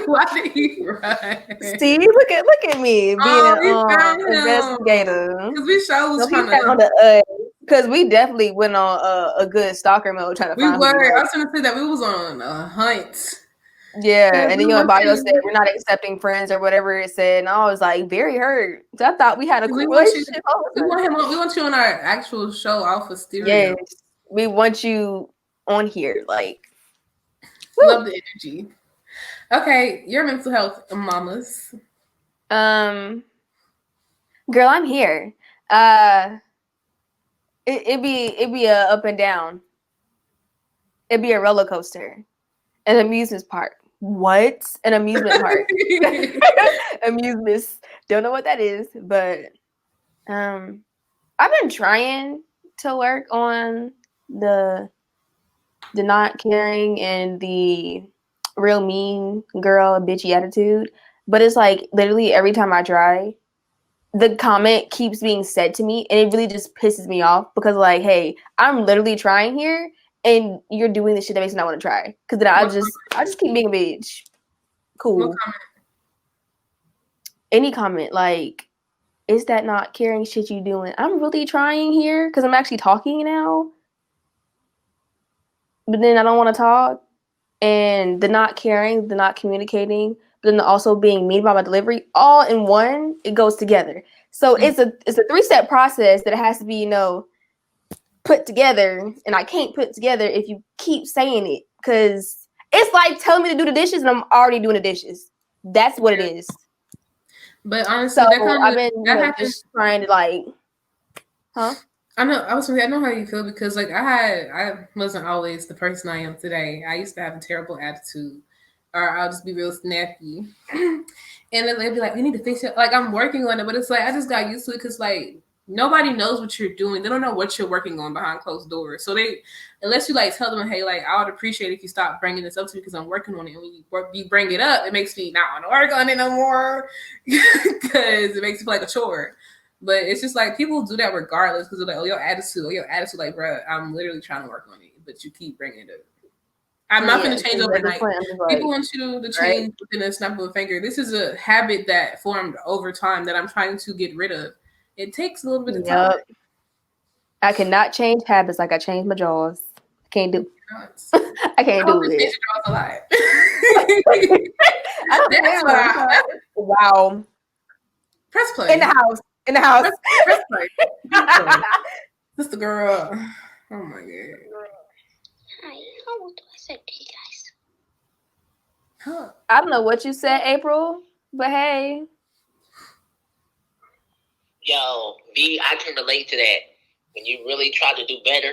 [SPEAKER 2] Why did he run?
[SPEAKER 1] Steve, look at me being an investigator.
[SPEAKER 2] Because we shows
[SPEAKER 1] he found us. Because we definitely went on a good stalker mode trying to
[SPEAKER 2] We
[SPEAKER 1] find who you
[SPEAKER 2] were. I
[SPEAKER 1] were.
[SPEAKER 2] was gonna say that we was on a hunt.
[SPEAKER 1] Yeah,
[SPEAKER 2] Yeah,
[SPEAKER 1] and then
[SPEAKER 2] we
[SPEAKER 1] your
[SPEAKER 2] want
[SPEAKER 1] bio
[SPEAKER 2] you.
[SPEAKER 1] said we're not accepting friends or whatever it said, and I was like very hurt. So I thought we had a
[SPEAKER 2] We
[SPEAKER 1] cool
[SPEAKER 2] want you.
[SPEAKER 1] relationship. All of a
[SPEAKER 2] We want
[SPEAKER 1] sudden.
[SPEAKER 2] him. We want you on our actual show, Alpha Stereo.
[SPEAKER 1] Yes, we want you on here. Like,
[SPEAKER 2] Love
[SPEAKER 1] woo.
[SPEAKER 2] the energy. Okay, your mental health, mamas.
[SPEAKER 1] Girl, I'm here. It'd be a up and down. It'd be a roller coaster, an amusement park. What? An amusement park? Amusements. Don't know what that is, but I've been trying to work on the not caring and the real mean girl bitchy attitude, but it's like literally every time I try, the comment keeps being said to me, and it really just pisses me off because like, hey, I'm literally trying here, and you're doing the shit that makes me not want to try. Because then I just keep being a bitch. Cool.
[SPEAKER 2] What comment?
[SPEAKER 1] Any comment like, is that not caring shit you doing? I'm really trying here because I'm actually talking now, but then I don't want to talk, and the not caring, the not communicating, but then also being mean about my delivery, all in one, it goes together. So it's a 3-step process that has to be, put together, and I can't put together if you keep saying it, because it's like telling me to do the dishes and I'm already doing the dishes. That's what it is.
[SPEAKER 2] But honestly,
[SPEAKER 1] So
[SPEAKER 2] that kind
[SPEAKER 1] I've
[SPEAKER 2] of
[SPEAKER 1] been
[SPEAKER 2] happens.
[SPEAKER 1] just trying to like,
[SPEAKER 2] I know. I know how you feel because like I wasn't always the person I am today. I used to have a terrible attitude, or I'll just be real snappy, and then they'd be like, "We need to fix it." Like I'm working on it, but it's like I just got used to it because like nobody knows what you're doing. They don't know what you're working on behind closed doors. So they, unless you like tell them, "Hey, like I would appreciate if you stop bringing this up to me because I'm working on it." And when you bring it up, it makes me not want to work on it no more because it makes me feel like a chore. But it's just like people do that regardless because they're like, oh, your attitude, like, bro, I'm literally trying to work on it, but you keep bringing it up. I'm not going to change overnight. People want you to change within a snap of a finger. This is a habit that formed over time that I'm trying to get rid of. It takes a little bit of time.
[SPEAKER 1] I cannot change habits like I changed my jaws. I can't do. I can't do it.
[SPEAKER 2] A lot.
[SPEAKER 1] That's why. Wow.
[SPEAKER 2] Press play.
[SPEAKER 1] In the house.
[SPEAKER 2] Press play. This the girl. Oh my god.
[SPEAKER 4] Hi, how do I say to you guys?
[SPEAKER 2] Huh.
[SPEAKER 1] I don't know what you said, April, but hey.
[SPEAKER 4] Yo, B, I can relate to that. When you really try to do better,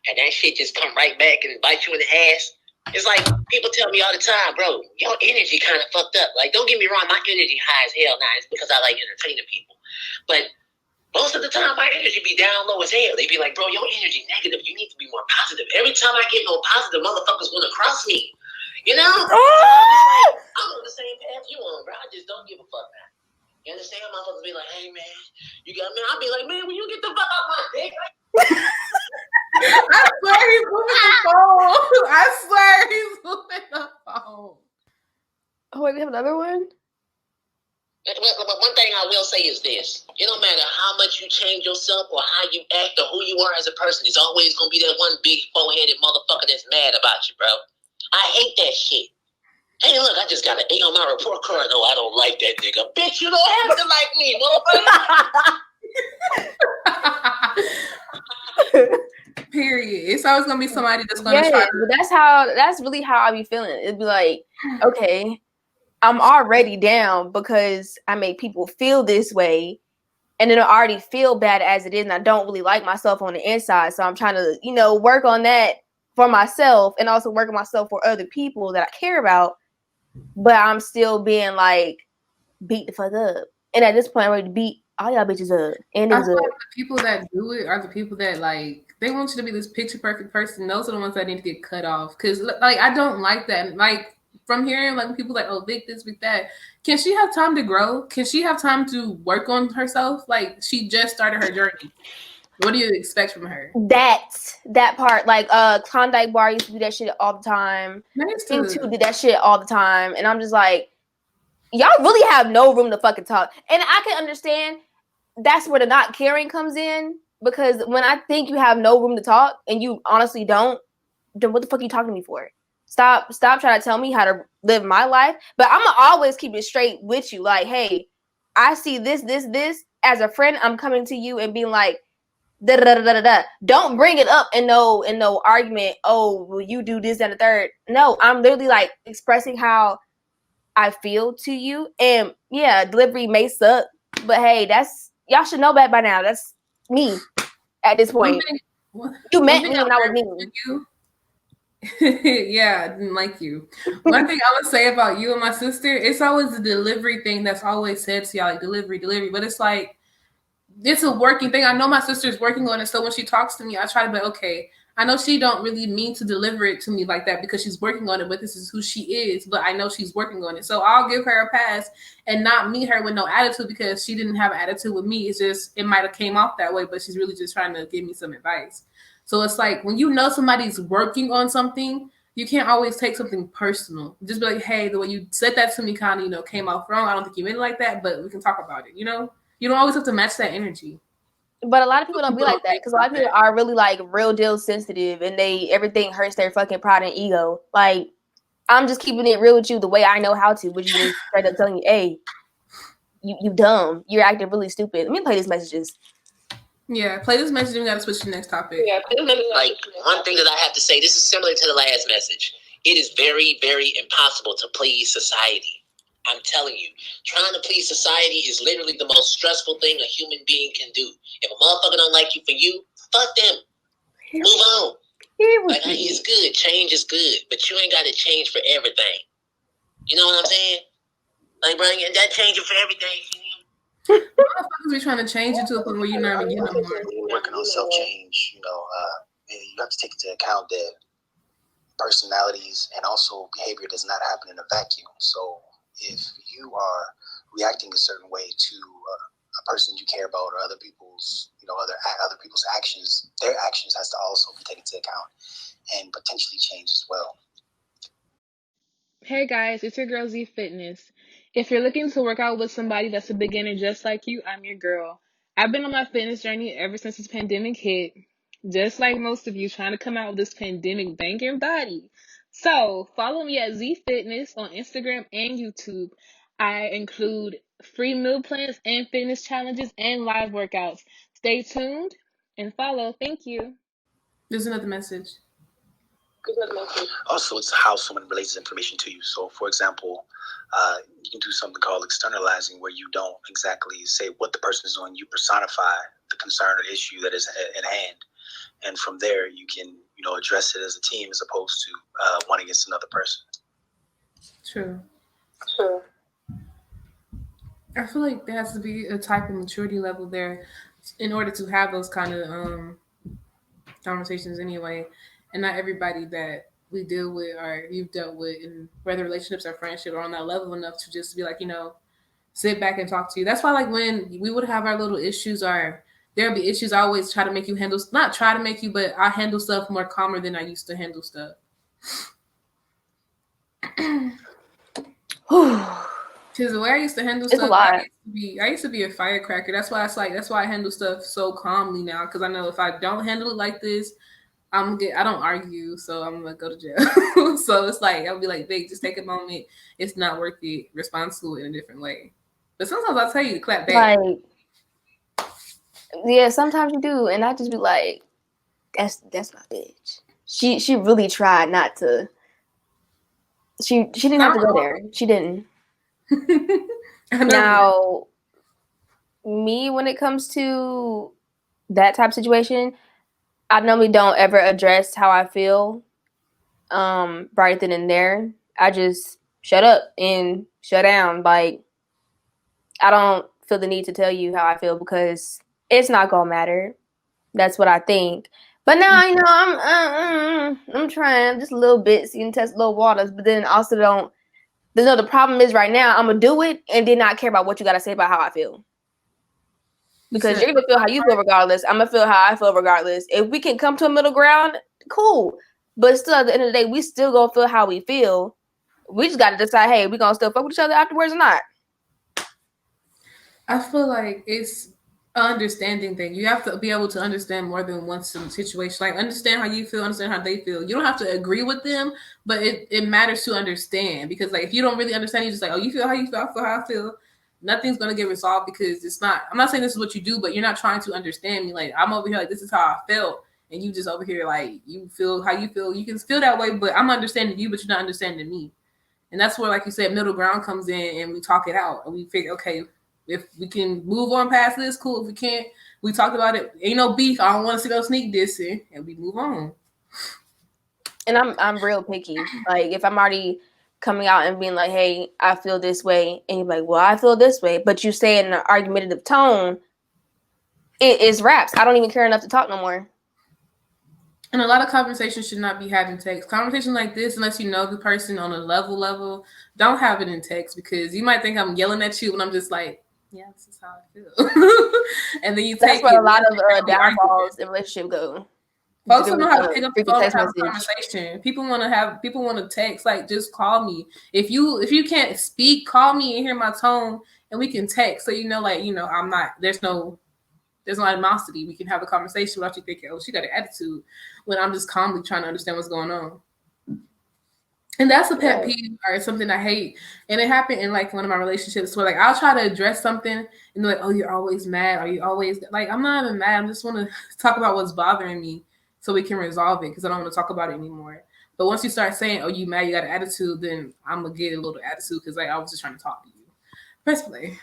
[SPEAKER 4] and that shit just come right back and bite you in the ass. It's like people tell me all the time, bro, your energy kind of fucked up. Like, don't get me wrong, my energy high as hell now. It's because I like entertaining people. But most of the time, my energy be down low as hell. They be like, bro, your energy negative. You need to be more positive. Every time I get more positive, motherfuckers want to cross me. You know? I'm on the same path you on, bro. I just don't give a fuck now. You understand? Motherfuckers be like, hey, man, you got me. I'll be like, man, when you get the fuck out my dick.
[SPEAKER 2] I swear he's moving the phone. I swear he's moving the phone.
[SPEAKER 1] Oh, wait, we have another one?
[SPEAKER 4] But one thing I will say is this. It don't matter how much you change yourself or how you act or who you are as a person. It's always going to be that one big four-headed motherfucker that's mad about you, bro. I hate that shit. Hey, look, I just got an A on my report card. No, I don't like that nigga. Bitch, you don't have to like me, motherfucker.
[SPEAKER 2] Period. It's always gonna be somebody that's gonna try.
[SPEAKER 1] But that's really how I be feeling. It'd be like, okay, I'm already down because I make people feel this way, and then I already feel bad as it is, and I don't really like myself on the inside. So I'm trying to, work on that for myself and also work on myself for other people that I care about. But I'm still being like beat the fuck up. And at this point, I'm ready to beat all y'all bitches up. And
[SPEAKER 2] I feel like the people that do it are the people that like they want you to be this picture perfect person. Those are the ones that need to get cut off. Cause like I don't like that. Like from hearing like people like, oh, Vic this, Vic that. Can she have time to grow? Can she have time to work on herself? Like she just started her journey. What do you expect from her?
[SPEAKER 1] That part, like Klondike Bar used to do that shit all the time. Thing 2 did that shit all the time, and I'm just like, y'all really have no room to fucking talk. And I can understand that's where the not caring comes in, Because when I think you have no room to talk and you honestly don't, then what the fuck are you talking to me for? Stop trying to tell me how to live my life. But I'm gonna always keep it straight with you. Like, hey, I see this. As a friend, I'm coming to you and being like, da da da da da. Don't bring it up in no argument. Oh, will you do this and the third? No, I'm literally like expressing how I feel to you. And yeah, delivery may suck, but hey, that's y'all should know that by now. That's me at this point. You met me when I was mean.
[SPEAKER 2] Yeah, I didn't like you. One thing I would say about you and my sister, it's always the delivery thing that's always said to y'all, like delivery, but it's like it's a working thing. I know my sister's working on it, so when she talks to me, I try to be okay. I know she don't really mean to deliver it to me like that because she's working on it, but this is who she is. But I know she's working on it, so I'll give her a pass and not meet her with no attitude because she didn't have an attitude with me. It's just it might have came off that way, but she's really just trying to give me some advice. So it's like when you know somebody's working on something, you can't always take something personal. Just be like, hey, the way you said that to me kind of, came off wrong. I don't think you meant it like that, but we can talk about it, You don't always have to match that energy.
[SPEAKER 1] But a lot of people don't be like that because a lot of people are really like real deal sensitive and everything hurts their fucking pride and ego. Like, I'm just keeping it real with you the way I know how to, which is straight up telling you, hey, you dumb. You're acting really stupid. Let me play these messages.
[SPEAKER 2] Yeah, play this message and we gotta switch to the next topic.
[SPEAKER 4] Yeah, like one thing that I have to say, this is similar to the last message. It is very, very impossible to please society. I'm telling you, trying to please society is literally the most stressful thing a human being can do. If a motherfucker don't like you for you, fuck them. Move on. Like, it's good. Change is good, but you ain't got to change for everything. You know what I'm saying? Like, bro, that change for everything.
[SPEAKER 2] Motherfuckers be trying to change you to a point where you're not even getting no more.
[SPEAKER 5] Working on self-change, you have to take into account that personalities and also behavior does not happen in a vacuum. So if you are reacting a certain way to a person you care about or other people's, other people's actions, their actions has to also be taken into account and potentially change as well.
[SPEAKER 6] Hey guys, it's your girl ZEE.FITNESS. If you're looking to work out with somebody that's a beginner just like you, I'm your girl. I've been on my fitness journey ever since this pandemic hit. Just like most of you, trying to come out of this pandemic banging body. So follow me at ZEE.FITNESS on Instagram and YouTube. I include free meal plans and fitness challenges and live workouts. Stay tuned and follow. Thank you.
[SPEAKER 2] There's another message.
[SPEAKER 5] Also, it's how someone relates information to you. So, for example, you can do something called externalizing, where you don't exactly say what the person is doing. You personify the concern or issue that is at hand, and from there, you can address it as a team as opposed to one against another person.
[SPEAKER 2] True. I feel like there has to be a type of maturity level there in order to have those kind of conversations anyway. And not everybody that we deal with or you've dealt with in whether relationships or friendship are on that level enough to just be like, sit back and talk to you. That's why, like, when we would have our little issues or there'll be issues, I always try to make you handle, not try to make you, but I handle stuff more calmer than I used to handle stuff. Because the way I used to handle stuff, I used to be a firecracker. That's why I handle stuff so calmly now. Because I know if I don't handle it like this, I don't argue, so I'm gonna go to jail. So it's like I'll be like, "Babe, just take a moment. It's not worth it. Respond to it in a different way." But sometimes I'll tell you to clap back.
[SPEAKER 1] Like, yeah, sometimes you do, and I just be like, "That's my bitch." She really tried not to. She didn't have to go there. She didn't. Now, me, when it comes to that type of situation, I normally don't ever address how I feel right then and there. I just shut up and shut down. Like, I don't feel the need to tell you how I feel because it's not gonna matter. That's what I think. But now, I'm trying just a little bit so you can test little waters, but then also don't. The problem is right now I'm gonna do it and then not care about what you gotta say about how I feel. Because you're gonna feel how you feel regardless. I'm gonna feel how I feel regardless. If we can come to a middle ground, cool. But still, at the end of the day, we still gonna feel how we feel. We just gotta decide, hey, we gonna still fuck with each other afterwards or not.
[SPEAKER 2] I feel like it's understanding thing. You have to be able to understand more than one situation. Like understand how you feel, understand how they feel. You don't have to agree with them, but it matters to understand, because like if you don't really understand, you just like, oh, you feel how you feel, I feel how I feel. Nothing's gonna get resolved, because it's not. I'm not saying this is what you do, but you're not trying to understand me. Like I'm over here like this is how I felt, and you just over here like you feel how you feel. You can feel that way, but I'm understanding you, but you're not understanding me. And that's where, like you said, middle ground comes in, and we talk it out, and we figure, okay, if we can move on past this, cool. If we can't, we talked about it. Ain't no beef. I don't want to see no sneak dissing, and we move on.
[SPEAKER 1] And I'm real picky. Like if I'm already coming out and being like, "Hey, I feel this way," and you're like, "Well, I feel this way," but you say it in an argumentative tone, it is raps. I don't even care enough to talk no more.
[SPEAKER 2] And a lot of conversations should not be had in text. Conversation like this, unless you know the person on a level, don't have it in text, because you might think I'm yelling at you when I'm just like, yeah, this is how I feel. And then you
[SPEAKER 1] That's
[SPEAKER 2] take
[SPEAKER 1] where
[SPEAKER 2] it.
[SPEAKER 1] a lot of downfalls in relationship go.
[SPEAKER 2] Folks don't know how to pick up the
[SPEAKER 1] Freaking
[SPEAKER 2] phone and
[SPEAKER 1] text
[SPEAKER 2] have a
[SPEAKER 1] message.
[SPEAKER 2] conversation. People want to text. Like, just call me. If you can't speak, call me and hear my tone, and we can text. So I'm not. There's no animosity. We can have a conversation without you thinking, oh, she got an attitude, when I'm just calmly trying to understand what's going on. And that's a pet peeve, or something I hate. And it happened in like one of my relationships where like I'll try to address something and they're like, oh, you're always mad. Are you always like, I'm not even mad. I just want to talk about what's bothering me so we can resolve it, because I don't want to talk about it anymore. But once you start saying, oh, you mad, you got an attitude, then I'm going to get a little attitude, because like I was just trying to talk to you. Press play.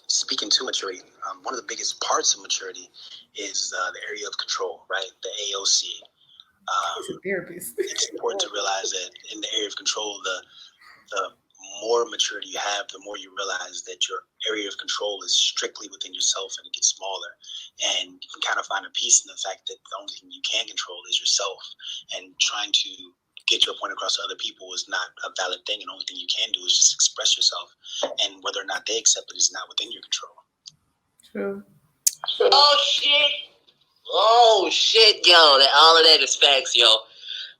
[SPEAKER 5] Speaking to maturity, one of the biggest parts of maturity is the area of control, right? The AOC.
[SPEAKER 2] He's a therapist.
[SPEAKER 5] It's important to realize that in the area of control, the more maturity you have, the more you realize that your area of control is strictly within yourself, and it gets smaller. And you can kind of find a peace in the fact that the only thing you can control is yourself. And trying to get your point across to other people is not a valid thing. And the only thing you can do is just express yourself. And whether or not they accept it is not within your control.
[SPEAKER 2] True.
[SPEAKER 4] Oh shit, yo! All of that is facts, yo.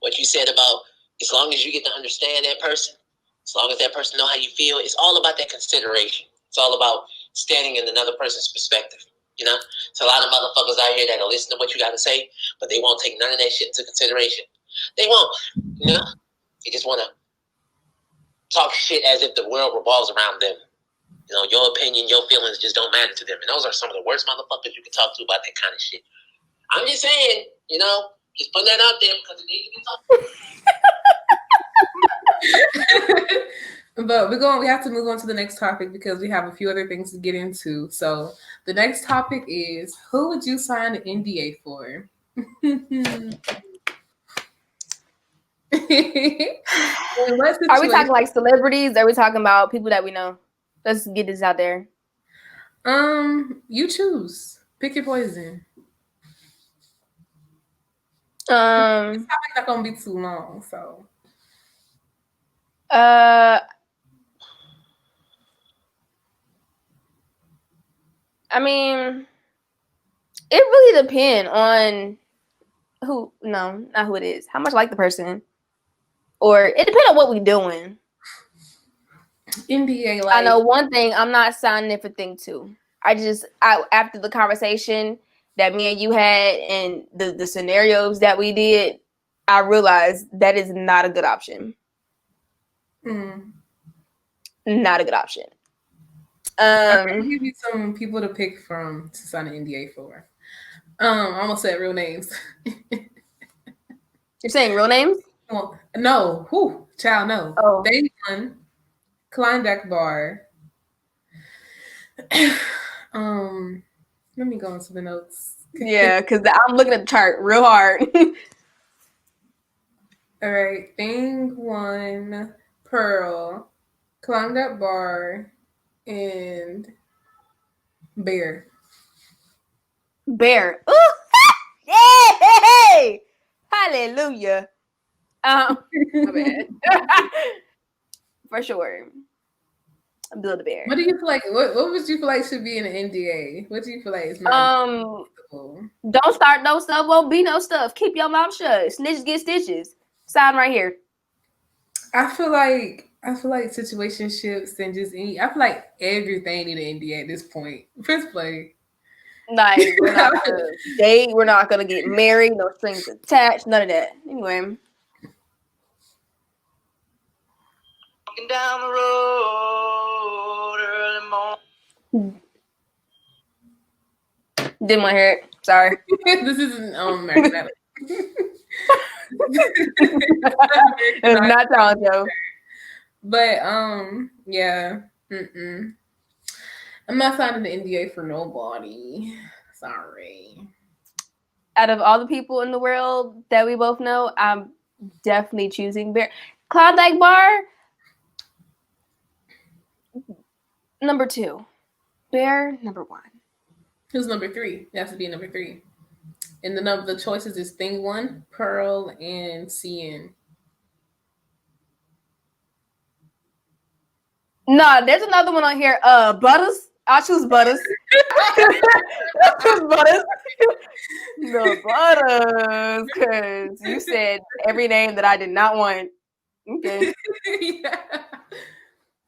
[SPEAKER 4] What you said about, as long as you get to understand that person, as long as that person know how you feel, it's all about that consideration. It's all about standing in another person's perspective. You know, it's a lot of motherfuckers out here that'll listen to what you got to say, but they won't take none of that shit into consideration. They won't. You know, they just want to talk shit as if the world revolves around them. You know, your opinion, your feelings just don't matter to them. And those are some of the worst motherfuckers you can talk to about that kind of shit. I'm just saying, you know, just putting that out there because it needs
[SPEAKER 2] to be talked. But we have to move on to the next topic, because we have a few other things to get into. So the next topic is, who would you sign an NDA for?
[SPEAKER 1] Are we talking like celebrities? Are we talking about people that we know? Let's get this out there.
[SPEAKER 2] You choose. Pick your poison.
[SPEAKER 1] This topic's
[SPEAKER 2] not gonna be too long, so.
[SPEAKER 1] I mean, it really depends on who. No, not who it is. How much I like the person, or it depends on what we're doing.
[SPEAKER 2] NDA, like,
[SPEAKER 1] I know one thing, I'm not signing it for thing two. After the conversation that me and you had and the scenarios that we did, I realized that is not a good option. Not a good option.
[SPEAKER 2] I'm gonna give you some people to pick from to sign an NDA for. I almost said real names.
[SPEAKER 1] You're saying real names?
[SPEAKER 2] Well, no. Whew, child, no.
[SPEAKER 1] Oh.
[SPEAKER 2] Day one, Kleinbeck Bar. Let me go into the notes.
[SPEAKER 1] Yeah, because I'm looking at the chart real hard.
[SPEAKER 2] All right. Thing one, Pearl, Kleinbeck Bar, and Bear.
[SPEAKER 1] Bear. Ooh! Yay! Hallelujah. My bad. For sure. Build a Bear.
[SPEAKER 2] What do you feel like? What would you feel like should be in an NDA? What do you feel like is not
[SPEAKER 1] don't start no stuff, won't be no stuff. Keep your mouth shut. Snitches get stitches. Sign right here.
[SPEAKER 2] I feel like I feel like situationships and just I feel like everything need an NDA at this point. Press play.
[SPEAKER 1] Like, we're not gonna date, we're not gonna get married, no strings attached, none of that. Anyway.
[SPEAKER 4] Walking down the road early morning.
[SPEAKER 1] Didn't want to hear it. Sorry.
[SPEAKER 2] This isn't American Idol.
[SPEAKER 1] It's not talent show.
[SPEAKER 2] But yeah. I'm not signing an NDA for nobody. Sorry.
[SPEAKER 1] Out of all the people in the world that we both know, I'm definitely choosing Bear. Klondike Bar, number 2. Bear, number 1.
[SPEAKER 2] Who's number 3? It has to be number 3. And the choices is Thing 1, Pearl, and CN.
[SPEAKER 1] No, there's another one on here. Butters. I'll choose Butters. I'll choose Butters. No, Butters. Because you said every name that I did not want. Okay.
[SPEAKER 2] Yeah.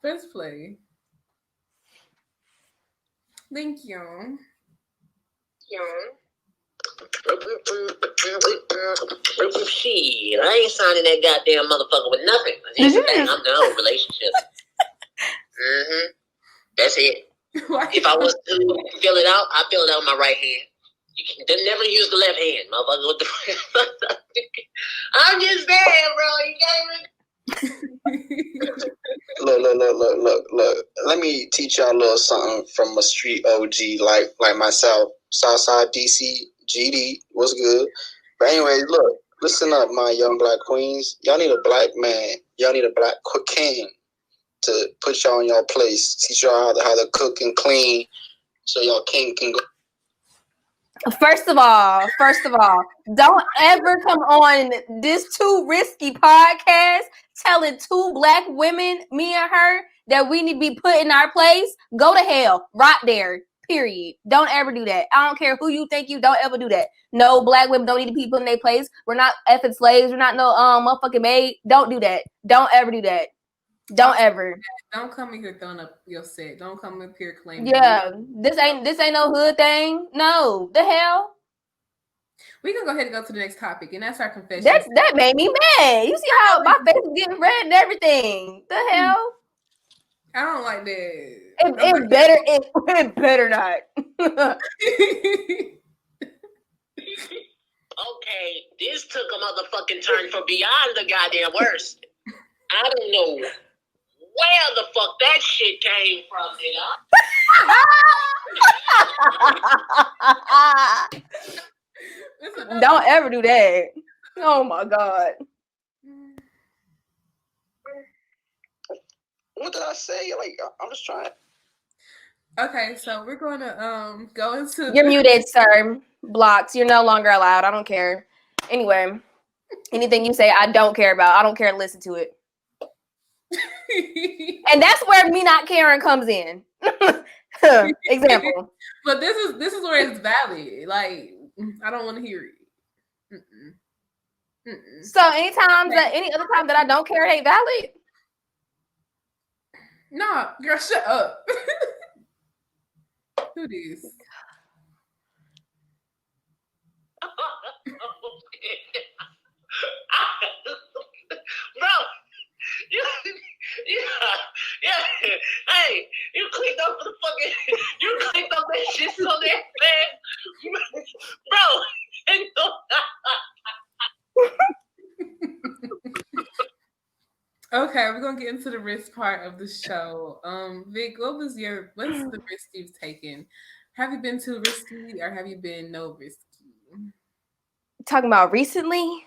[SPEAKER 2] Let's play. Thank you.
[SPEAKER 4] Shit, I ain't signing that goddamn motherfucker with nothing. Here's the thing, I'm done with relationships. That's it.
[SPEAKER 2] Why?
[SPEAKER 4] If I was to fill it out, I fill it out with my right hand. You can never use the left hand, motherfucker. What the I'm just saying, bro. You can't even.
[SPEAKER 5] Look. Let me teach y'all a little something from a street OG like myself. Southside DC, GD, what's good? But anyway, look, listen up, my young black queens. Y'all need a black man. Y'all need a black king to put y'all in your place, teach y'all how to cook and clean, so y'all king can go.
[SPEAKER 1] First of all, don't ever come on this Too Risky podcast telling 2 black women, me and her, that we need to be put in our place. Go to hell. Right there. Period. Don't ever do that. I don't care who you think you, don't ever do that. No, black women don't need to be put in their place. We're not effing slaves. We're not no motherfucking maid. Don't do that. Don't ever do that. Don't ever.
[SPEAKER 2] Don't come in here throwing up your set. Don't come up here claiming.
[SPEAKER 1] Yeah, this ain't no hood thing. No, the hell.
[SPEAKER 2] We can go ahead and go to the next topic, and that's our confession.
[SPEAKER 1] That made me mad. You see how my face is getting red and everything. The hell.
[SPEAKER 2] I don't like that.
[SPEAKER 1] It better not.
[SPEAKER 4] Okay, this took a motherfucking turn for beyond the goddamn worst. I don't know where the fuck that shit came from, nigga.
[SPEAKER 1] Don't ever do that. Oh my God.
[SPEAKER 5] What did I say? Like, I'm just trying.
[SPEAKER 2] Okay, so we're going to go into.
[SPEAKER 1] You're muted, sir. Blocked. You're no longer allowed. I don't care. Anyway, anything you say, I don't care about. I don't care to listen to it. And that's where me not caring comes in. Example.
[SPEAKER 2] But this is where it's valid. Like, I don't want to hear it.
[SPEAKER 1] So any other time that I don't care, it ain't valid.
[SPEAKER 2] No, girl, shut up. Who this?
[SPEAKER 4] Bro, hey, you clicked up the fucking, you clicked up that shit so that fast, bro.
[SPEAKER 2] Okay, we're gonna get into the risk part of the show. Vic, what's the risk you've taken? Have you been too risky or have you been no risky?
[SPEAKER 1] Talking about recently?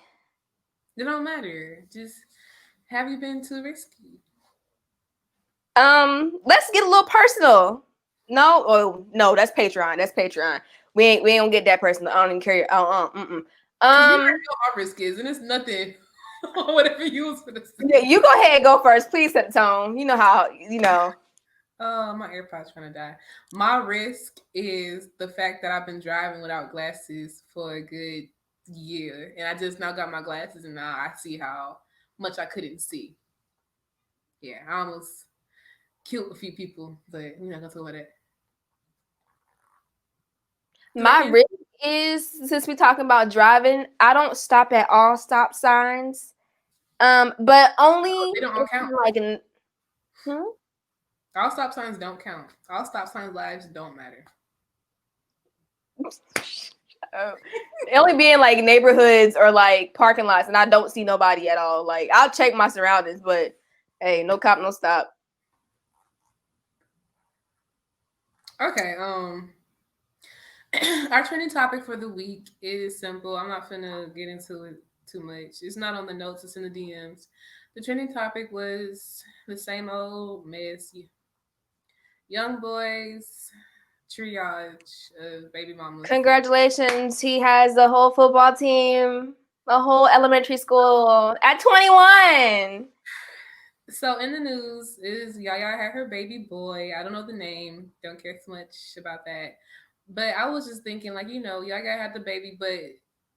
[SPEAKER 2] It don't matter. Just have you been too risky?
[SPEAKER 1] Let's get a little personal. No, that's Patreon. We ain't gonna get that personal. I don't even care.
[SPEAKER 2] You know how risk is, and it's nothing. Whatever you was gonna say.
[SPEAKER 1] Yeah, you go ahead and go first. Please set the tone. You know how.
[SPEAKER 2] My AirPod's trying to die. My risk is the fact that I've been driving without glasses for a good year, and I just now got my glasses, and now I see how much I couldn't see. Yeah, I almost killed a few people, but we're not gonna talk about that.
[SPEAKER 1] My
[SPEAKER 2] Second,
[SPEAKER 1] risk is, since we're talking about driving, I don't stop at all stop signs. But only
[SPEAKER 2] they don't all
[SPEAKER 1] if
[SPEAKER 2] count.
[SPEAKER 1] I'm like
[SPEAKER 2] All stop signs don't count. All stop signs' lives don't matter.
[SPEAKER 1] oh, it only be in like neighborhoods or like parking lots, and I don't see nobody at all. Like I'll check my surroundings, but hey, no cop, no stop.
[SPEAKER 2] Okay, our trending topic for the week is simple. I'm not finna get into it too much. It's not on the notes, it's in the DMs. The trending topic was the same old mess. Young boys triage of baby mamas.
[SPEAKER 1] Congratulations, he has a whole football team, a whole elementary school at 21.
[SPEAKER 2] So in the news is Yaya had her baby boy. I don't know the name. Don't care too much about that. But I was just thinking, like, Yaya had the baby, but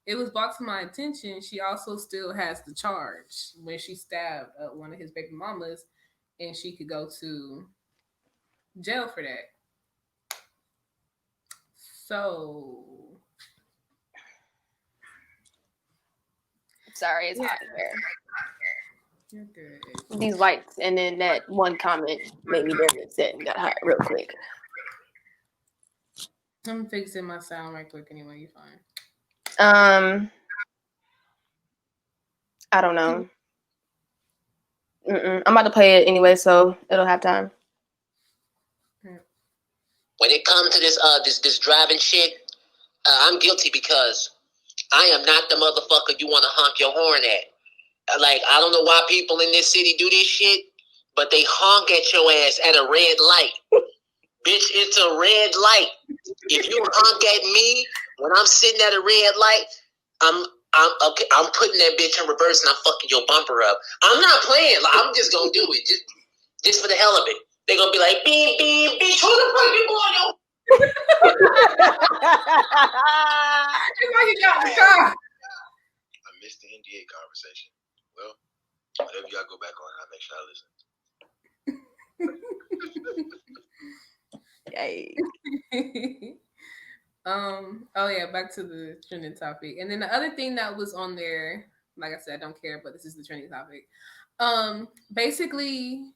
[SPEAKER 2] it was brought to my attention. She also still has the charge when she stabbed one of his baby mamas, and she could go to jail for that. So
[SPEAKER 1] Sorry, it's hot in here.
[SPEAKER 2] you're good.
[SPEAKER 1] These lights, and then that one comment made me very upset and got hot real quick.
[SPEAKER 2] I'm fixing my sound right quick. Anyway, you're fine.
[SPEAKER 1] I don't know. I'm about to play it anyway, so it'll have time.
[SPEAKER 4] When it comes to this driving shit, I'm guilty because I am not the motherfucker you want to honk your horn at. Like, I don't know why people in this city do this shit, but they honk at your ass at a red light. Bitch, it's a red light. If you honk at me when I'm sitting at a red light, I'm putting that bitch in reverse and I'm fucking your bumper up. I'm not playing. Like, I'm just gonna do it just for the hell of it. They're gonna be like, beep, beep, bitch, who the fuck you going, yo?
[SPEAKER 2] It's like you got the car.
[SPEAKER 5] I missed the NDA conversation. Well, whenever y'all go back on, I'll make sure I listen.
[SPEAKER 1] Yay.
[SPEAKER 2] Oh yeah, back to the trending topic. And then the other thing that was on there, like I said, I don't care, but this is the trending topic. Basically,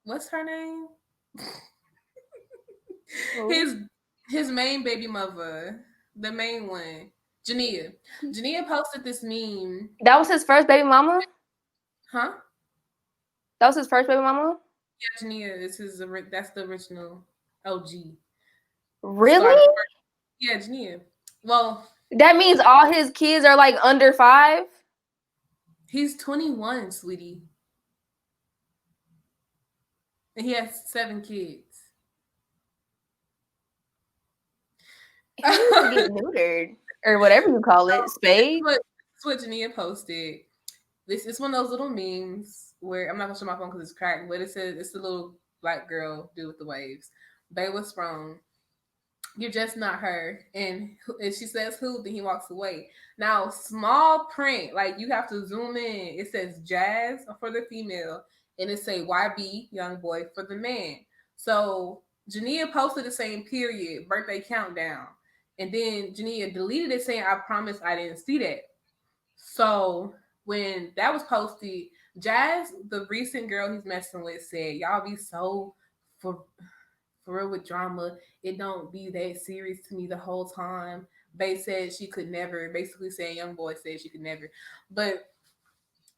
[SPEAKER 2] what's her name? his main baby mother, the main one, Jania. Jania posted this meme.
[SPEAKER 1] That was his first baby mama?
[SPEAKER 2] Huh?
[SPEAKER 1] That was his first baby mama?
[SPEAKER 2] Yeah, Jania is that's the original OG.
[SPEAKER 1] Really?
[SPEAKER 2] Yeah, Jania. Well,
[SPEAKER 1] that means all his kids are like under 5?
[SPEAKER 2] He's 21, sweetie. And he has 7 kids.
[SPEAKER 1] He needs to get neutered or whatever you call it, spayed.
[SPEAKER 2] That's what Jania posted. This is one of those little memes where I'm not gonna show my phone because it's cracked, but it says it's the little black girl dude with the waves. Babe, what's wrong? You're just not her. And she says who, then he walks away. Now, small print, like you have to zoom in. It says Jazz for the female, and it say YB, young boy, for the man. So Jania posted the same period, birthday countdown. And then Jania deleted it saying, I promise I didn't see that. So when that was posted, Jazz, the recent girl he's messing with, said, y'all be so for real with drama. It don't be that serious to me the whole time. Bae said she could never, basically saying young boy said she could never. But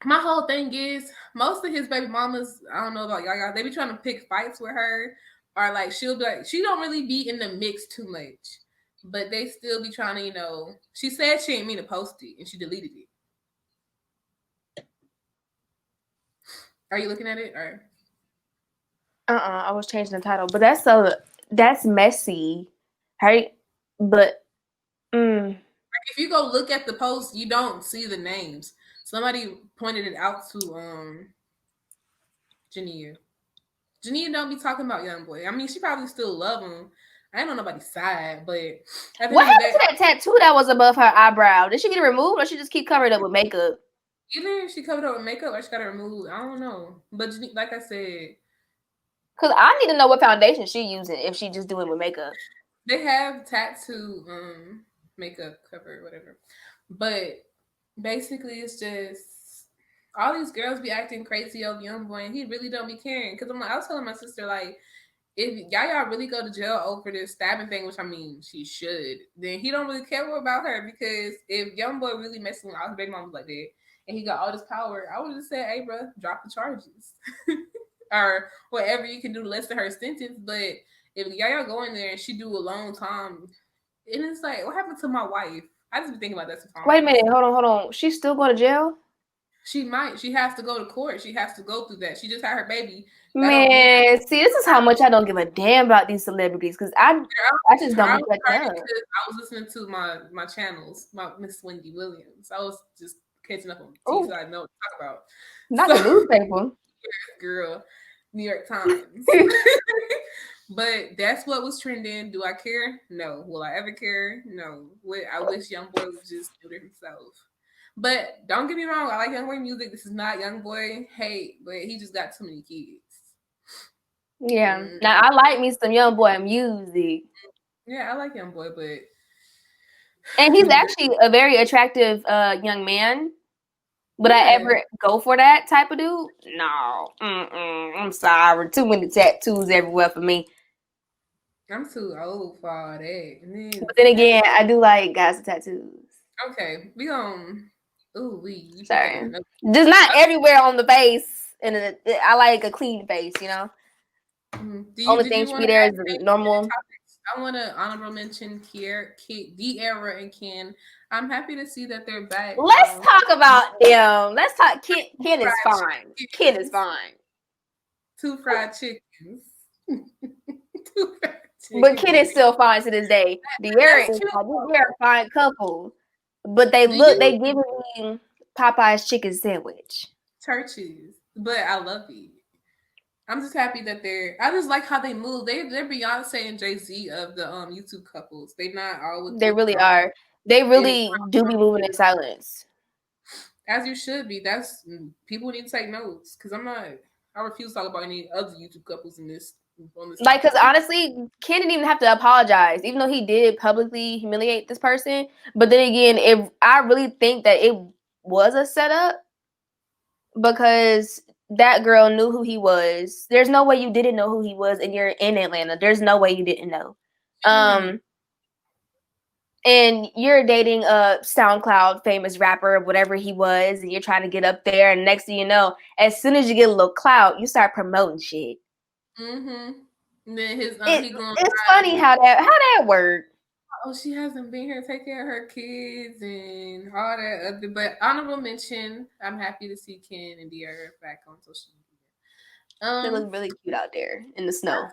[SPEAKER 2] my whole thing is, most of his baby mamas, I don't know about y'all, they be trying to pick fights with her, or like she'll be like, she don't really be in the mix too much. But they still be trying to, she said she didn't mean to post it and she deleted it. Are you looking at it or?
[SPEAKER 1] I was changing the title, but that's messy, right? But
[SPEAKER 2] if you go look at the post, you don't see the names. Somebody pointed it out to Jania. Jania don't be talking about young boy. I mean, she probably still love him. I ain't on nobody's side, but
[SPEAKER 1] what happened to that tattoo that was above her eyebrow? Did she get it removed, or she just keep covered up with makeup?
[SPEAKER 2] Either she covered up with makeup or she got it removed. I don't know. But like I said,
[SPEAKER 1] Cause I need to know what foundation she using if she just doing with makeup.
[SPEAKER 2] they have tattoo makeup cover or whatever. But basically it's just all these girls be acting crazy over young boy and he really don't be caring. Cause I was telling my sister like if y'all really go to jail over this stabbing thing, which I mean she should, then he don't really care about her because if young boy really messing with all his baby mamas like that and he got all this power, I would just say, hey bro, drop the charges. Or whatever you can do to lessen her sentence. But if Yaya go in there and she do a long time, and it's like, what happened to my wife? I just be thinking about that sometimes.
[SPEAKER 1] Wait a minute, hold on. She's still going to jail?
[SPEAKER 2] She might. She has to go to court. She has to go through that. She just had her baby.
[SPEAKER 1] Man, see, this is how much I don't give a damn about these celebrities because I just don't
[SPEAKER 2] I
[SPEAKER 1] be
[SPEAKER 2] was
[SPEAKER 1] catching up.
[SPEAKER 2] listening to my channels, my Miss Wendy Williams. I was just catching up on tea,
[SPEAKER 1] Oh,
[SPEAKER 2] so I know what to talk about.
[SPEAKER 1] not the newspaper.
[SPEAKER 2] Girl, New York Times. But that's what was trending. Do I care? No. Will I ever care? No. I wish Young Boy would just do it himself. But don't get me wrong, I like Young Boy music. This is not Young Boy hate, but he just got too many kids.
[SPEAKER 1] Yeah. Now I like me some Young Boy music.
[SPEAKER 2] Yeah, I like Young Boy, but
[SPEAKER 1] and he's actually a very attractive young man. Would I ever go for that type of dude? No. I'm sorry. Too many tattoos everywhere for me.
[SPEAKER 2] I'm too old for all that.
[SPEAKER 1] But then again, I do like guys with tattoos.
[SPEAKER 2] Okay, we gon' we
[SPEAKER 1] sorry. Just not everywhere on the face. And I like a clean face, you know? Only thing should be there is normal.
[SPEAKER 2] I want to honorable mention D'Era and Ken. I'm happy to see that they're back.
[SPEAKER 1] Let's talk about them. Let's talk. Ken is fine. Ken is fine.
[SPEAKER 2] Two fried chickens.
[SPEAKER 1] But Ken is still fine to this day. D'Era is they're a fine couple. But they give me Popeye's chicken sandwich.
[SPEAKER 2] Churches. But I love it. I'm just happy that I just like how they move. They're Beyonce and Jay-Z of the YouTube couples. They not all with
[SPEAKER 1] They really are. They really do be moving in silence.
[SPEAKER 2] As you should be. That's people need to take notes because I refuse to talk about any other YouTube couples in this.
[SPEAKER 1] Like, because honestly, Ken didn't even have to apologize, even though he did publicly humiliate this person. But then again, I really think that it was a setup because that girl knew who he was. There's no way you didn't know who he was, and you're in Atlanta. There's no way you didn't know. And you're dating a SoundCloud famous rapper, whatever he was, and you're trying to get up there. And next thing you know, as soon as you get a little clout, you start promoting shit.
[SPEAKER 2] And then
[SPEAKER 1] it's funny how that worked.
[SPEAKER 2] Oh, she hasn't been here to take care of her kids and all that other. But honorable mention, I'm happy to see Ken and D'Era back on social media.
[SPEAKER 1] They look really cute out there in the snow,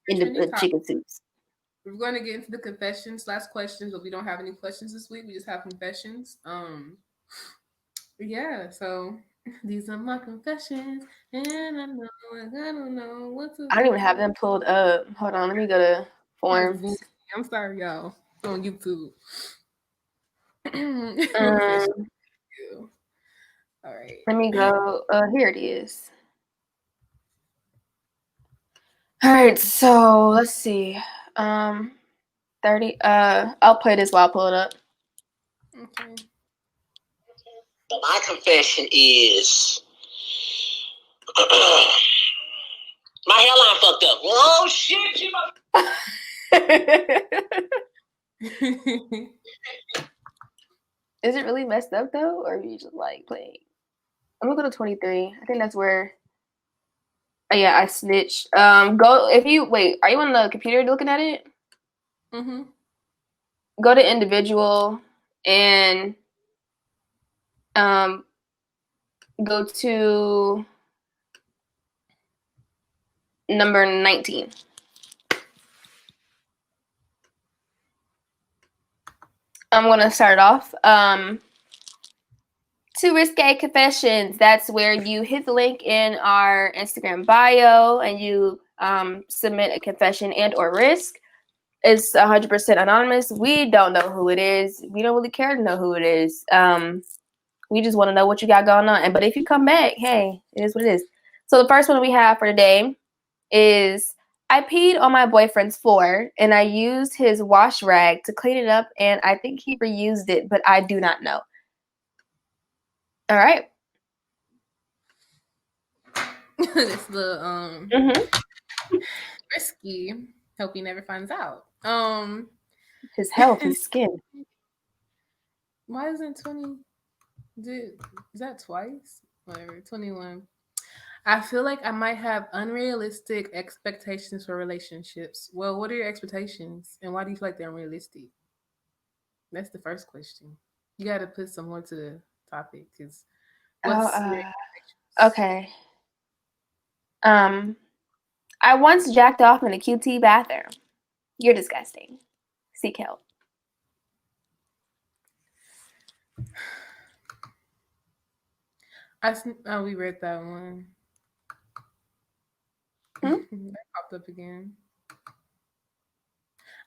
[SPEAKER 1] in the chicken suits.
[SPEAKER 2] We're going to get into the confessions, last questions, but we don't have any questions this week. We just have confessions. Yeah, so these are my confessions, and I don't know what to do.
[SPEAKER 1] I don't even have them pulled up. Hold on, let me go to forms.
[SPEAKER 2] I'm sorry, y'all. On YouTube. All right.
[SPEAKER 1] Let me go. Here it is. All right, so let's see. 30. I'll play this while I pull it up.
[SPEAKER 2] Okay.
[SPEAKER 4] But my confession is my hairline fucked up. Oh shit!
[SPEAKER 1] Is it really messed up though, or are you just like playing? I'm gonna go to 23. I think that's where. Oh yeah, I snitched. Go if you wait. Are you on the computer looking at it? Go to individual and go to number 19. I'm gonna start off. Two risque confessions. That's where you hit the link in our Instagram bio and you submit a confession and or risk. It's 100% anonymous. We don't know who it is. We don't really care to know who it is. We just want to know what you got going on. But if you come back, hey, it is what it is. So the first one we have for today is, I peed on my boyfriend's floor and I used his wash rag to clean it up, and I think he reused it, but I do not know. All right.
[SPEAKER 2] It's the risky. Hope he never finds out.
[SPEAKER 1] His health, his skin.
[SPEAKER 2] Why isn't 20? Is that twice? Whatever. 21. I feel like I might have unrealistic expectations for relationships. Well, what are your expectations, and why do you feel like they're unrealistic? That's the first question. You got to put some more to the topic, because what's your expectations?
[SPEAKER 1] Okay. I once jacked off in a QT bathroom. You're disgusting. Seek help.
[SPEAKER 2] We read that one. That popped up again.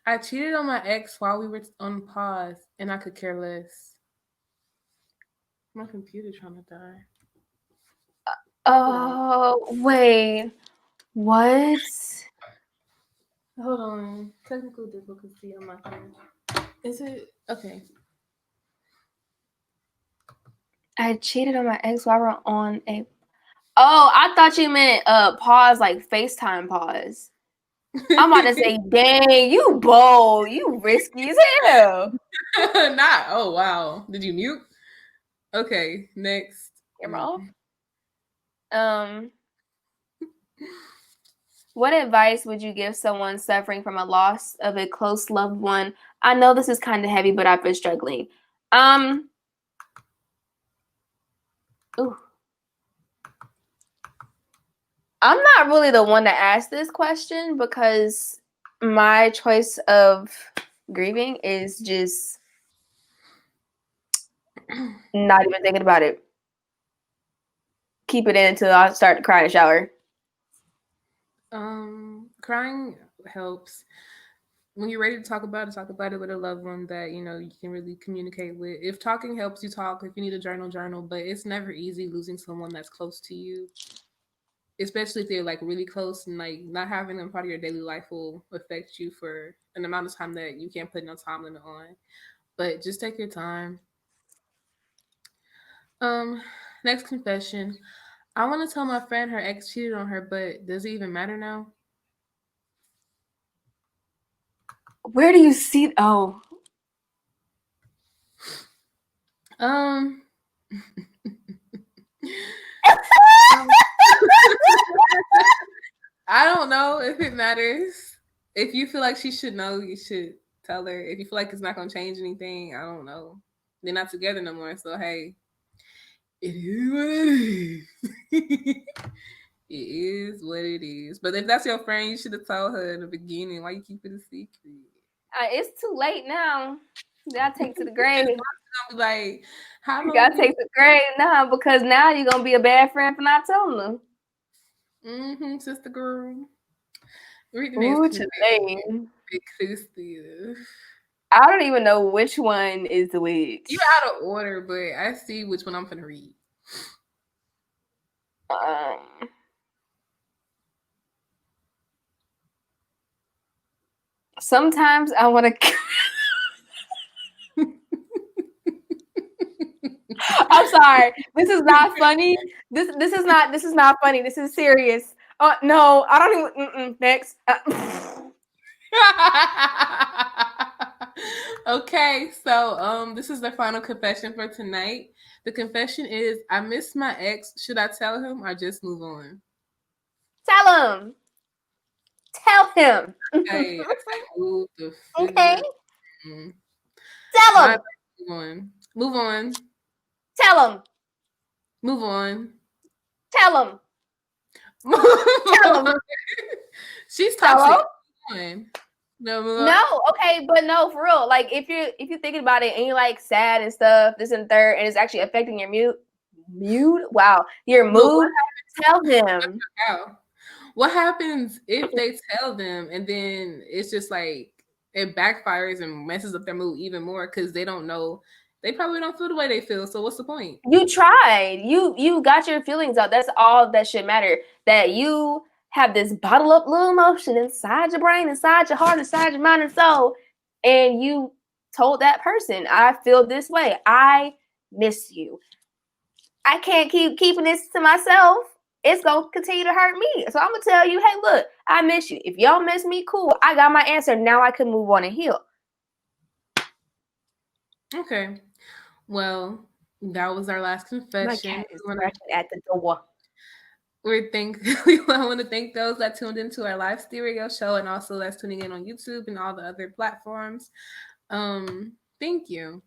[SPEAKER 2] I cheated on my ex while we were on pause, and I could care less. My computer trying to die.
[SPEAKER 1] Oh, wait. What?
[SPEAKER 2] Hold on. Technical difficulty on my phone. Is it okay?
[SPEAKER 1] I cheated on my ex while we're on a. Oh, I thought you meant pause, like FaceTime pause. I'm about to say, dang, you bold, you risky as hell.
[SPEAKER 2] Not. Oh wow. Did you mute? Okay. Next.
[SPEAKER 1] Camera off. What advice would you give someone suffering from a loss of a close loved one? I know this is kind of heavy, but I've been struggling. Ooh. I'm not really the one to ask this question because my choice of grieving is just not even thinking about it. Keep it in until I start to cry in the shower.
[SPEAKER 2] Crying helps. When you're ready to talk about it with a loved one that you can really communicate with. If talking helps you talk, if you need a journal, but it's never easy losing someone that's close to you, especially if they're like really close, and like not having them part of your daily life will affect you for an amount of time that you can't put no time limit on. But just take your time. Next confession. I want to tell my friend her ex cheated on her, but does it even matter now?
[SPEAKER 1] Where do you see? Oh.
[SPEAKER 2] I don't know if it matters. If you feel like she should know, you should tell her. If you feel like it's not gonna change anything, I don't know. They're not together no more, so hey, it is what it is. It is what it is. But if that's your friend, you should have told her in the beginning. Why you keep it a secret?
[SPEAKER 1] It's too late now. You gotta take to the grave.
[SPEAKER 2] I'll be like, how
[SPEAKER 1] You gotta take to the grave now, because now you're gonna be a bad friend for not telling them.
[SPEAKER 2] Sister girl. Read the
[SPEAKER 1] Ooh,
[SPEAKER 2] next
[SPEAKER 1] today.
[SPEAKER 2] exclusive.
[SPEAKER 1] I don't even know which one is which.
[SPEAKER 2] You're out of order, but I see which one I'm gonna read.
[SPEAKER 1] Sometimes I want to. I'm sorry. This is not funny. This is not funny. This is serious. No, I don't even. Next.
[SPEAKER 2] Okay, so this is the final confession for tonight. The confession is, I miss my ex. Should I tell him or just move on?
[SPEAKER 1] Tell him. Tell him.
[SPEAKER 2] Okay, move the
[SPEAKER 1] Okay.
[SPEAKER 2] Mm.
[SPEAKER 1] Tell him.
[SPEAKER 2] Move on. Move on.
[SPEAKER 1] Tell him.
[SPEAKER 2] Move on.
[SPEAKER 1] Tell him.
[SPEAKER 2] Tell him. She's toxic.
[SPEAKER 1] No, okay, but no, for real. Like if you're thinking about it and you're like sad and stuff, this and third, and it's actually affecting your mood. Wow, your mood. Tell him.
[SPEAKER 2] What happens if they tell them and then it's just like it backfires and messes up their mood even more because they don't know they probably don't feel the way they feel. So what's the point?
[SPEAKER 1] You tried. You got your feelings out. That's all that should matter. That you have this bottle up little emotion inside your brain, inside your heart, inside your mind and soul, and you told that person, I feel this way. I miss you. I can't keep keeping this to myself. It's gonna continue to hurt me. So I'm gonna tell you, hey, look, I miss you. If y'all miss me, cool. I got my answer. Now I can move on and heal.
[SPEAKER 2] Okay. Well, that was our last
[SPEAKER 1] My
[SPEAKER 2] confession.
[SPEAKER 1] cat is scratching at the door.
[SPEAKER 2] I want to thank those that tuned into our live stereo show and also that's tuning in on YouTube and all the other platforms. Thank you.